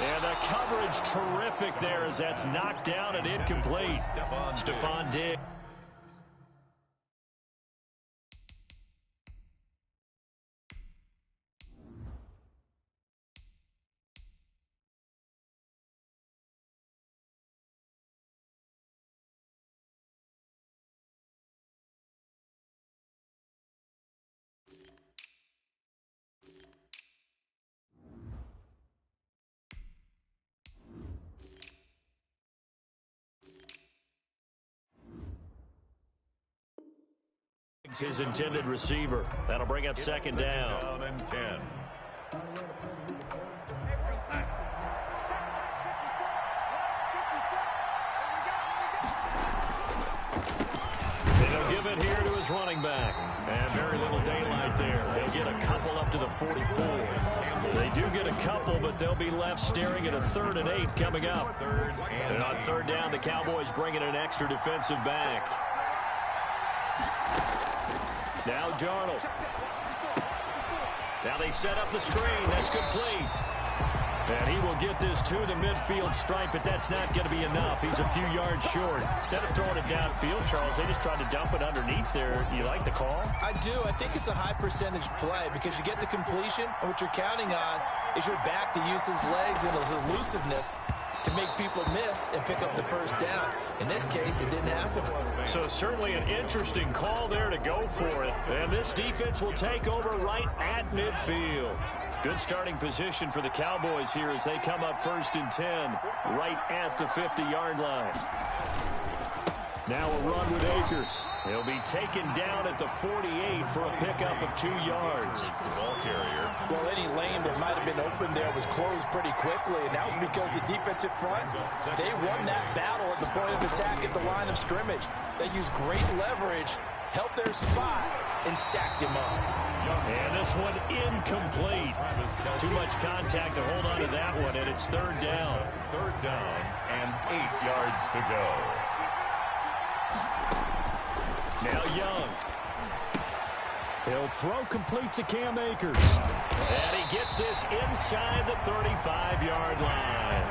And the coverage terrific there as that's knocked down and incomplete. Stephon Diggs. His intended receiver. That'll bring up second down. Down and 10. And he'll give it here to his running back. And very little daylight there. They'll get a couple up to the 44. They do get a couple, but they'll be left staring at a 3rd and 8 coming up. And on third down, the Cowboys bring in an extra defensive back. Now Darnold. Now they set up the screen. That's complete. And he will get this to the midfield stripe, but that's not going to be enough. He's a few yards short. Instead of throwing it downfield, Charles, they just tried to dump it underneath there. Do you like the call? I do. I think it's a high percentage play because you get the completion, and what you're counting on is your back to use his legs and his elusiveness to make people miss and pick up the first down. In this case, it didn't happen. So certainly an interesting call there to go for it. And this defense will take over right at midfield. Good starting position for the Cowboys here as they come up 1st and 10 right at the 50-yard line. Now a run with Akers. He'll be taken down at the 48 for a pickup of 2 yards. Ball carrier. Well, any lane that might have been open there was closed pretty quickly, and that was because the defensive front, they won that battle at the point of attack at the line of scrimmage. They used great leverage, held their spot, and stacked him up. And this one incomplete. Too much contact to hold on to that one, and it's third down. Third down and 8 yards to go. Now Young. He'll throw complete to Cam Akers. And he gets this inside the 35-yard line.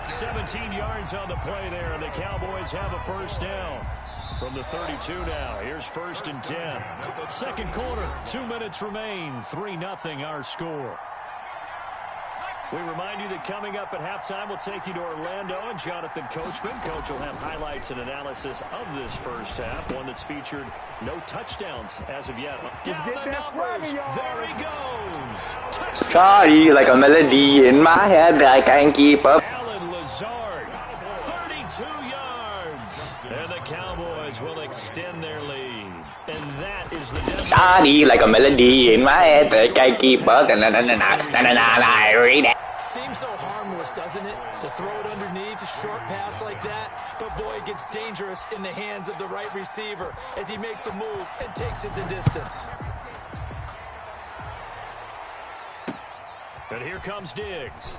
17 yards on the play there, and the Cowboys have a first down. From the 32 now, here's 1st and 10. Second quarter, 2 minutes remain, 3-0 our score. We remind you that coming up at halftime, we'll take you to Orlando and Jonathan Coachman. Coach will have highlights and analysis of this first half, one that's featured no touchdowns as of yet. Down the numbers. There he goes. Touchdown. Sorry, like a melody in my head, I can't keep up. Alan Lazard, 32 yards. And the Cowboys will extend their lead. And that is the Sorry, like a melody in my head, I can't keep up. Seems so harmless, doesn't it? To throw it underneath, a short pass like that. But boy, it gets dangerous in the hands of the right receiver as he makes a move and takes it the distance. And here comes Diggs.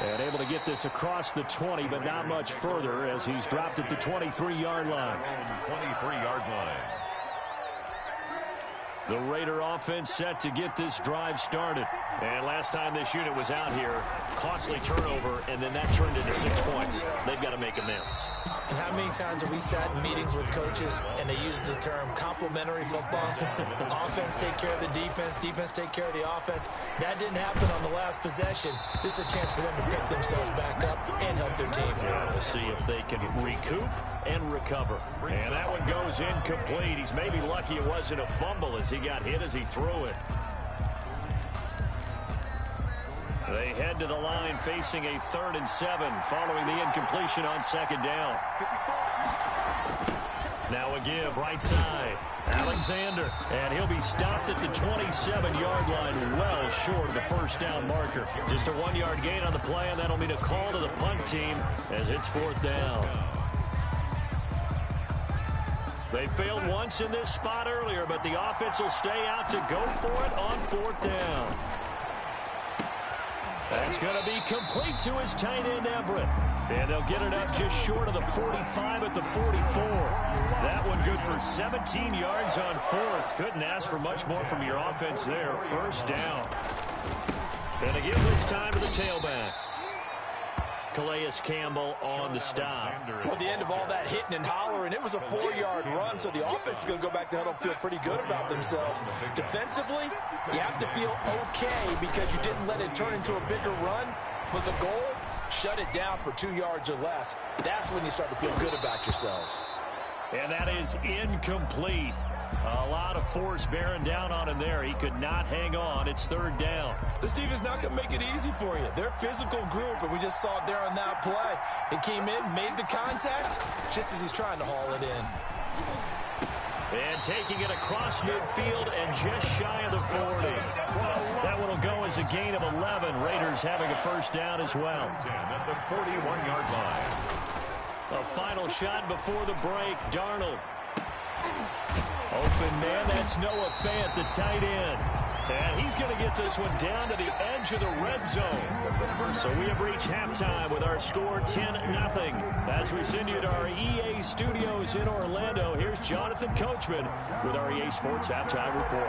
And able to get this across the 20, but not much further as he's dropped at the 23-yard line. 23-yard line. The Raider offense set to get this drive started. And last time this unit was out here, costly turnover, and then that turned into 6 points. They've got to make amends. And how many times have we sat in meetings with coaches and they use the term complementary football? Offense take care of the defense, defense take care of the offense. That didn't happen on the last possession. This is a chance for them to pick themselves back up and help their team. Yeah, we'll see if they can recoup and recover. And that one goes incomplete. He's maybe lucky it wasn't a fumble as he got hit as he threw it. They head to the line facing a 3rd and 7 following the incompletion on 2nd down. Now a give right side. Alexander, and he'll be stopped at the 27-yard line, well short of the 1st down marker. Just a 1-yard gain on the play, and that'll mean a call to the punt team as it's 4th down. They failed once in this spot earlier, but the offense will stay out to go for it on 4th down. That's going to be complete to his tight end, Everett. And they'll get it up just short of the 45 at the 44. That one good for 17 yards on 4th. Couldn't ask for much more from your offense there. 1st down. And again this time to the tailback. Calais Campbell on the stop. Well, at the end of all that hitting and hollering, it was a 4-yard run, so the offense is going to go back to huddle, feel pretty good about themselves. Defensively, you have to feel okay because you didn't let it turn into a bigger run, but the goal, shut it down for 2 yards or less. That's when you start to feel good about yourselves. And that is incomplete. A lot of force bearing down on him there. He could not hang on. It's 3rd down. This defense not going to make it easy for you. They're a physical group, and we just saw it there on that play. It came in, made the contact, just as he's trying to haul it in. And taking it across midfield and just shy of the 40. That one will go as a gain of 11. Raiders having a 1st down as well. At the 41-yard line. A final shot before the break. Darnold. Open man, that's Noah Fant, the tight end. And he's going to get this one down to the edge of the red zone. So we have reached halftime with our score 10-0. As we send you to our EA studios in Orlando, here's Jonathan Coachman with our EA Sports Halftime Report.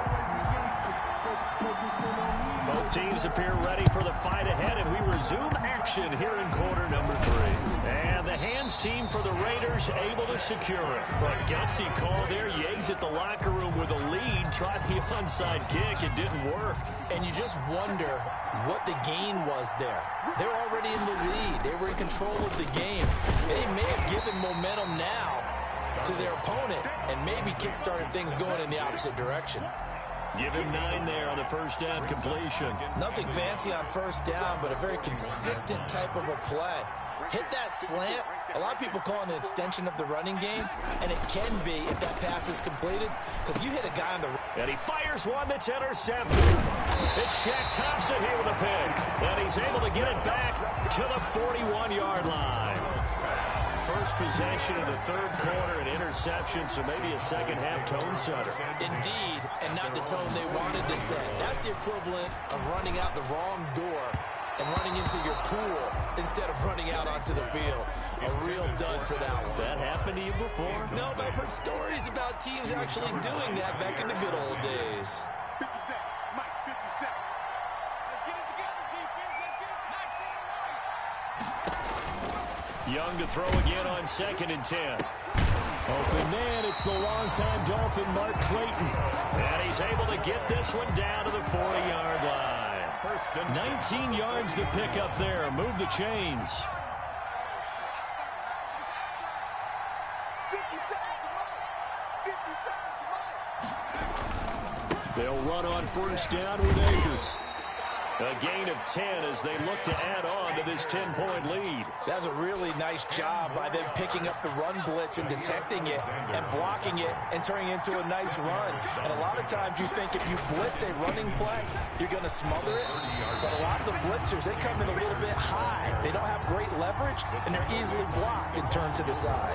Both teams appear ready for the fight ahead, and we resume action here in quarter number 3. And the hands team for the Raiders able to secure it. But gutsy call there. You exit the locker room with a lead. Tried the onside kick. It didn't work. And you just wonder what the gain was there. They're already in the lead. They were in control of the game. They may have given momentum now to their opponent and maybe kick-started things going in the opposite direction. Give him 9 there on the 1st down completion. Nothing fancy on 1st down, but a very consistent type of a play. Hit that slant. A lot of people call it an extension of the running game, and it can be if that pass is completed, because you hit a guy on the... And he fires one that's intercepted. It's Shaq Thompson here with a pick, and he's able to get it back to the 41-yard line. First possession in the 3rd quarter, an interception, so maybe a second-half tone setter. Indeed, and not the tone they wanted to set. That's the equivalent of running out the wrong door and running into your pool instead of running out onto the field. A real dud for that one. Has that happened to you before? No, but I've heard stories about teams actually doing that back in the good old days. 50 seconds. Mike, 50 seconds. Let's get it together, defense. Let's get it. 19 right. Young to throw again on 2nd and 10. Open man, it's the longtime Dolphin, Mark Clayton. And he's able to get this one down to the 40-yard line. 19 yards to pick up there. Move the chains. 50 seconds to Mike. 50 seconds to Mike. They'll run on 1st down with Akers. A gain of 10 as they look to add on to this 10-point lead. That's a really nice job by them picking up the run blitz and detecting it and blocking it and turning it into a nice run. And a lot of times you think if you blitz a running play, you're going to smother it. But a lot of the blitzers, they come in a little bit high. They don't have great leverage, and they're easily blocked and turned to the side.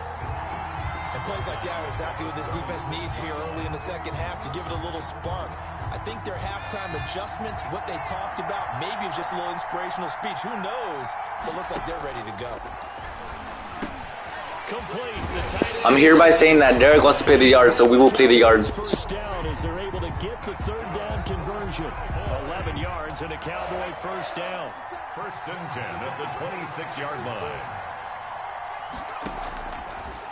And plays like that are exactly what this defense needs here early in the second half to give it a little spark. I think their halftime adjustments, what they talked about, maybe it was just a little inspirational speech. Who knows? But it looks like they're ready to go. complete. The tight end I'm hereby saying that Derek wants to play the yard, so we will play the yard. first down as they're able to get the third down conversion. 11 yards and a Cowboy first down. First and 10 at the 26-yard line.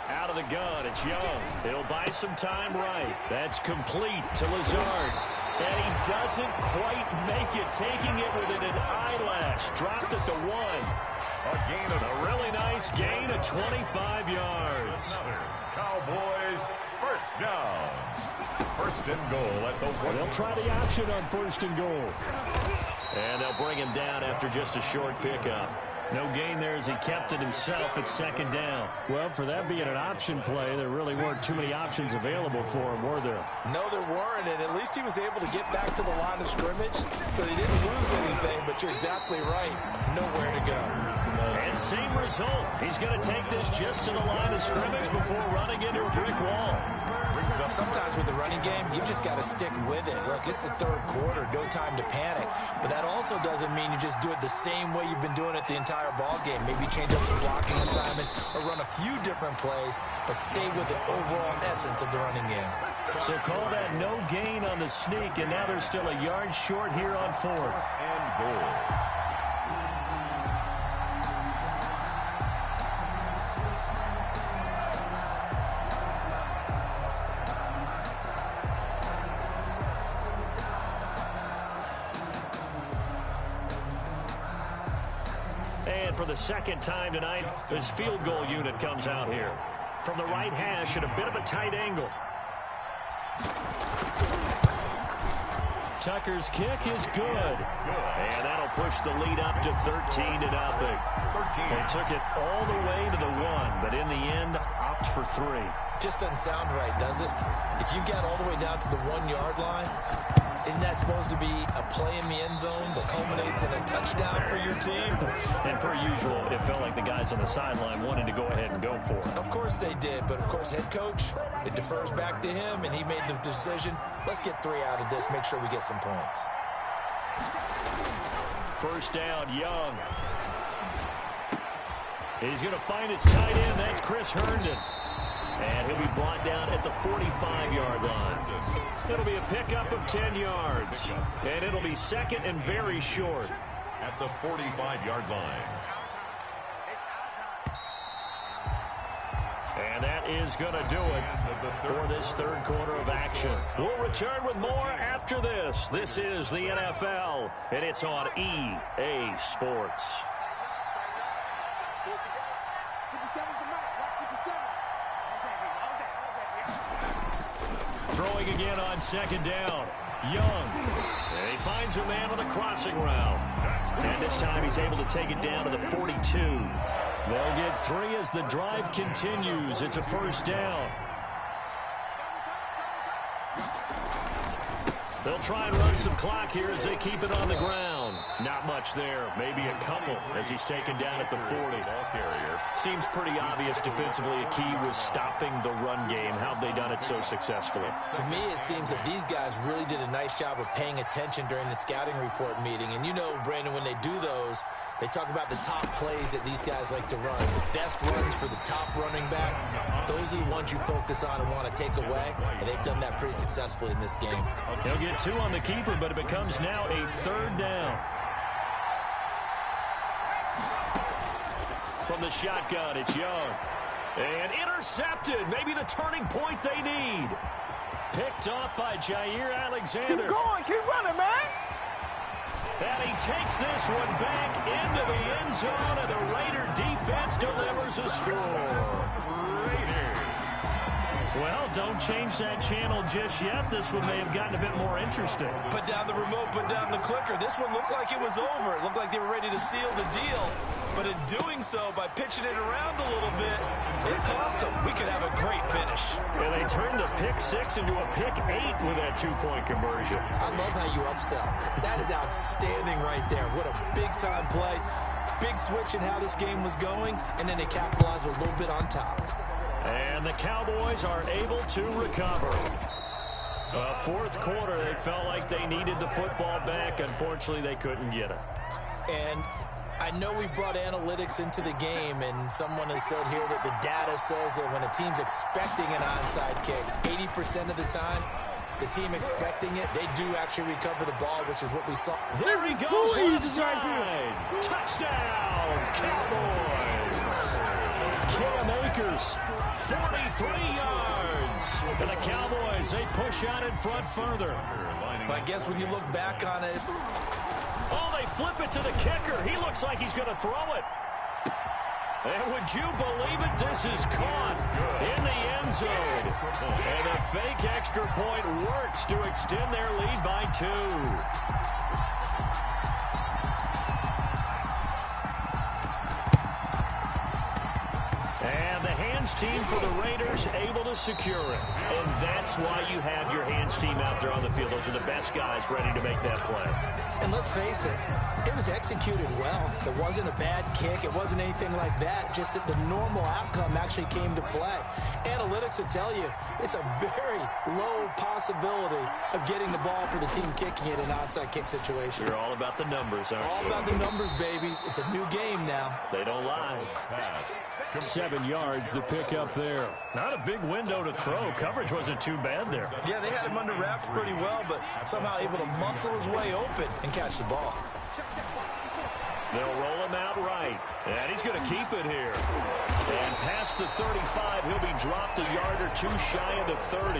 Out of the gun, it's Young. He'll buy some time right. That's complete to Lazard. And he doesn't quite make it, taking it within an eyelash. Dropped at the 1. A gain of A really nice gain of 25 yards. Cowboys first down. First and goal at the 1. They'll try the option on first and goal. And they'll bring him down after just a short pickup. No gain there as he kept it himself at second down. Well, for that being an option play, there really weren't too many options available for him, were there? No, there weren't, and at least he was able to get back to the line of scrimmage, so he didn't lose anything, but you're exactly right. Nowhere to go. And same result. He's going to take this just to the line of scrimmage before running into a brick wall. Sometimes with the running game, you've just got to stick with it. Look, it's the third quarter, no time to panic. But that also doesn't mean you just do it the same way you've been doing it the entire ball game. Maybe change up some blocking assignments or run a few different plays, but stay with the overall essence of the running game. So call that no gain on the sneak, and now they're still a yard short here on fourth. And goal. And for the second time tonight, this field goal unit comes out here. From the right hash at a bit of a tight angle. Tucker's kick is good. And that'll push the lead up to 13-0. They took it all the way to the 1, but in the end, opt for 3. Just doesn't sound right, does it? If you get all the way down to the 1-yard line, isn't that supposed to be a play in the end zone that culminates in a touchdown for your team? And per usual, it felt like the guys on the sideline wanted to go ahead and go for it. Of course they did, but of course head coach, it defers back to him, and he made the decision, let's get 3 out of this, make sure we get some points. First down, Young. He's going to find his tight end. That's Chris Herndon. And he'll be brought down at the 45-yard line. It'll be a pickup of 10 yards. And it'll be second and very short. At the 45-yard line. And that is going to do it for this third quarter of action. We'll return with more after this. This is the NFL, and it's on EA Sports. Throwing again on second down. Young. And he finds a man on the crossing route. And this time he's able to take it down to the 42. They'll get 3 as the drive continues. It's a first down. They'll try and run some clock here as they keep it on the ground. Not much there. Maybe a couple as he's taken down at the 40. Seems pretty obvious defensively a key was stopping the run game. How have they done it so successfully? To me, it seems that these guys really did a nice job of paying attention during the scouting report meeting. And you know, Brandon, when they do those, they talk about the top plays that these guys like to run. The best runs for the top running back. Those are the ones you focus on and want to take away. And they've done that pretty successfully in this game. He'll get 2 on the keeper, but it becomes now a third down. From the shotgun, it's Young. And intercepted. Maybe the turning point they need. Picked off by Jair Alexander. Keep going. Keep running, man. And he takes this one back into the end zone, and the Raider defense delivers a score. Well, don't change that channel just yet. This one may have gotten a bit more interesting. Put down the remote, put down the clicker. This one looked like it was over. It looked like they were ready to seal the deal. But in doing so, by pitching it around a little bit, it cost them. We could have a great finish. And they turned the pick 6 into a pick 8 with that 2-point conversion. I love how you upsell. That is outstanding right there. What a big-time play. Big switch in how this game was going, and then they capitalized with a little bit on top. And the Cowboys are able to recover. Fourth quarter, they felt like they needed the football back. Unfortunately, they couldn't get it. And I know we've brought analytics into the game, and someone has said here that the data says that when a team's expecting an onside kick, 80% of the time, the team expecting it, they do actually recover the ball, which is what we saw. There he goes, left side. Touchdown, Cowboys. Cam Akers, 43 yards. And the Cowboys, they push out in front further. But I guess when you look back on it, oh, they flip it to the kicker. He looks like he's going to throw it. And would you believe it? This is caught in the end zone. And a fake extra point works to extend their lead by 2. And the hands team for the Raiders able to secure it. And that's why you have your hands team out there on the field. Those are the best guys ready to make that play. and let's face it, it was executed well. It wasn't a bad kick. It wasn't anything like that. Just that the normal outcome actually came to play. Analytics will tell you it's a very low possibility of getting the ball for the team kicking it in an onside kick situation. You're all about the numbers, aren't you? All about the numbers, baby. It's a new game now. They don't lie. 7 yards the pick up there. Not a big window to throw. Coverage wasn't too bad there. Yeah, they had him under wraps pretty well, but somehow able to muscle his way open and catch the ball. They'll roll him out right. And he's going to keep it here. And past the 35, he'll be dropped a yard or two shy of the 30.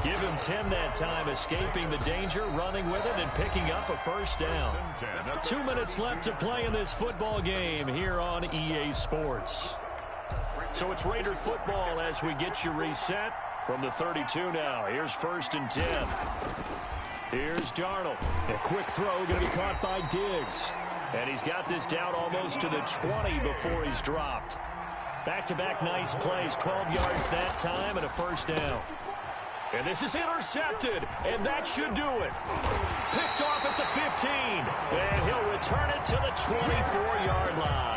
Give him 10 that time, escaping the danger, running with it, and picking up a first down. 2 minutes left to play in this football game here on EA Sports. So it's Raider football as we get you reset from the 32 now. Here's 1st and 10. Here's Darnold. A quick throw going to be caught by Diggs. And he's got this down almost to the 20 before he's dropped. Back-to-back nice plays, 12 yards that time and a first down. And this is intercepted, and that should do it. Picked off at the 15, and he'll return it to the 24-yard line.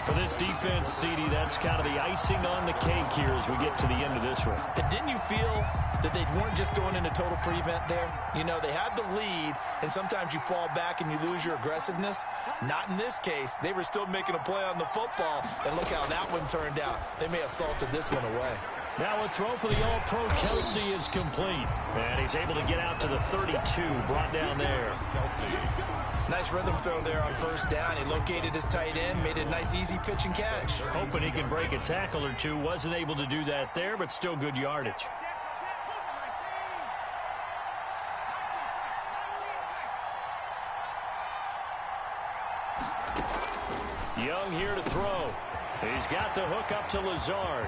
For this defense, CD, that's kind of the icing on the cake here as we get to the end of this one. And didn't you feel that they weren't just going into total prevent there? You know, they had the lead, and sometimes you fall back and you lose your aggressiveness. Not in this case. They were still making a play on the football, and look how that one turned out. They may have salted this one away. Now a throw for the All-Pro Kelsey is complete. And he's able to get out to the 32, brought down there. Nice rhythm throw there on first down. He located his tight end, made a nice easy pitch and catch. Hoping he can break a tackle or two. Wasn't able to do that there, but still good yardage. Young here to throw. He's got the hook up to Lazard.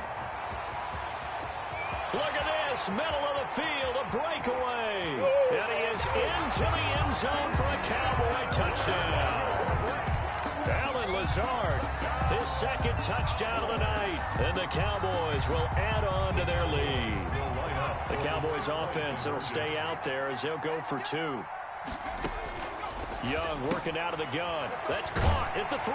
Look at this, middle of the field, a breakaway. And he is into the end zone for a Cowboy touchdown. Alan Lazard, his second touchdown of the night. And the Cowboys will add on to their lead. The Cowboys offense will stay out there as they'll go for 2. Young working out of the gun. That's caught at the 3.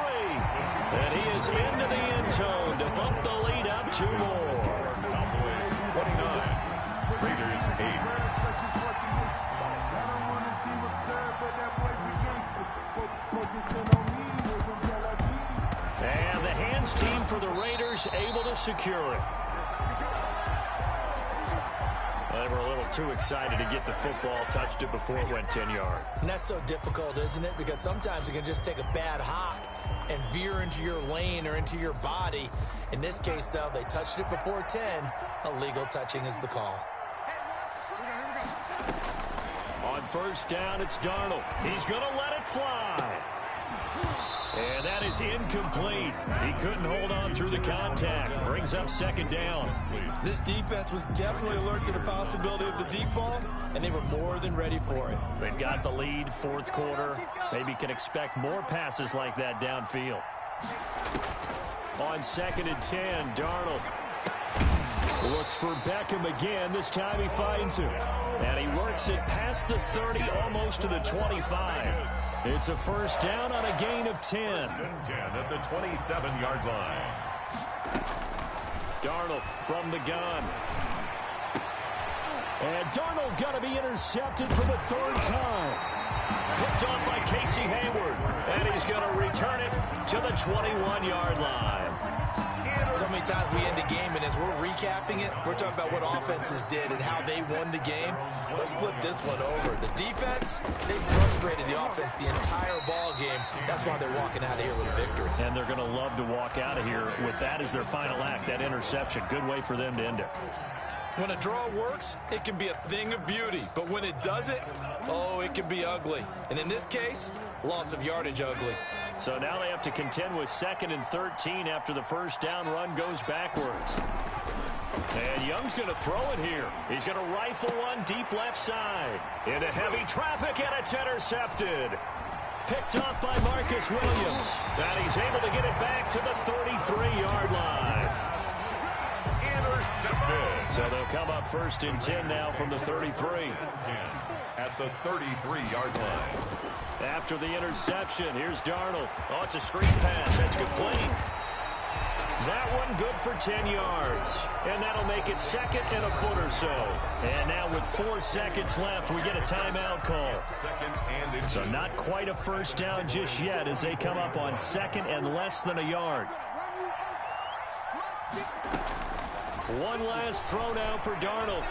And he is into the end zone to bump the lead up 2 more. 29, Raiders 8. And the hands team for the Raiders able to secure it. They were a little too excited to get the football, touched it before it went 10 yards. And that's so difficult, isn't it? Because sometimes you can just take a bad hop and veer into your lane or into your body. In this case, though, they touched it before 10. Illegal touching is the call. On first down, it's Darnold. He's going to let it fly. And that is incomplete. He couldn't hold on through the contact. Brings up 2nd down. This defense was definitely alert to the possibility of the deep ball, and they were more than ready for it. They've got the lead, 4th quarter. Maybe can expect more passes like that downfield. On 2nd and 10, Darnold looks for Beckham again. This time he finds him. And he works it past the 30, almost to the 25. It's a first down on a gain of 10. 10 at the 27-yard line. Darnold from the gun. And Darnold going to be intercepted for the 3rd time. Picked off by Casey Hayward. And he's going to return it to the 21-yard line. So many times we end a game, and as we're recapping it, we're talking about what offenses did and how they won the game. Let's flip this one over. The defense, they frustrated the offense the entire ball game. That's why they're walking out of here with a victory. And they're going to love to walk out of here with that as their final act, that interception. Good way for them to end it. When a draw works, it can be a thing of beauty. But when it doesn't, oh, it can be ugly. And in this case, loss of yardage ugly. So now they have to contend with 2nd and 13 after the first down run goes backwards. And Young's going to throw it here. He's going to rifle one deep left side. Into heavy traffic, and it's intercepted. Picked off by Marcus Williams. And he's able to get it back to the 33-yard line. Intercepted. So they'll come up 1st and 10 now from the 33. At the 33-yard line. After the interception, here's Darnold. Oh, it's a screen pass. That's complete. That one good for 10 yards. And that'll make it 2nd and a foot or so. And now with 4 seconds left, we get a timeout call. So not quite a first down just yet as they come up on 2nd and less than a yard. One last throw now for Darnold.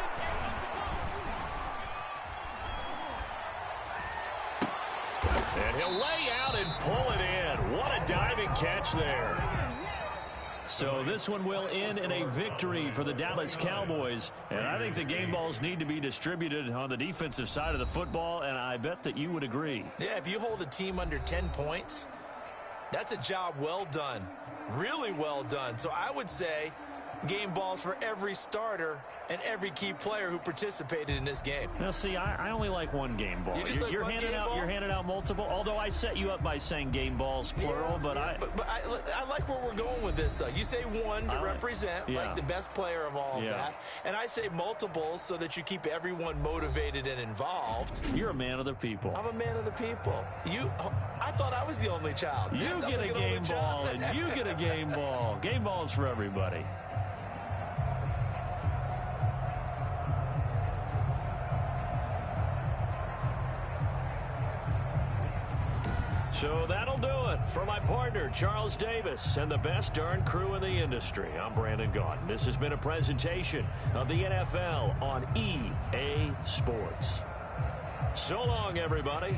And he'll lay out and pull it in. What a diving catch there. So this one will end in a victory for the Dallas Cowboys. And I think the game balls need to be distributed on the defensive side of the football, and I bet that you would agree. Yeah, if you hold a team under 10 points, that's a job well done. Really well done. So I would say game balls for every starter and every key player who participated in this game. Now, see, I only like one game ball. You just like one game ball? You're handing out multiple. Although I set you up by saying game balls plural, but I like where we're going with this. You say one to represent like the best player of all of that, and I say multiples so that you keep everyone motivated and involved. You're a man of the people. I'm a man of the people. I thought I was the only child. You get a game ball, and you get a game ball. Game balls for everybody. So that'll do it for my partner, Charles Davis, and the best darn crew in the industry. I'm Brandon Gaudin. This has been a presentation of the NFL on EA Sports. So long, everybody.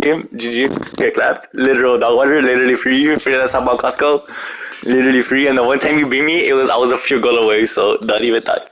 GG, get clapped. Literal dog water, literally free. Free that's about Costco. Literally free. And the one time you beat me, I was a field goal away. So not even talk.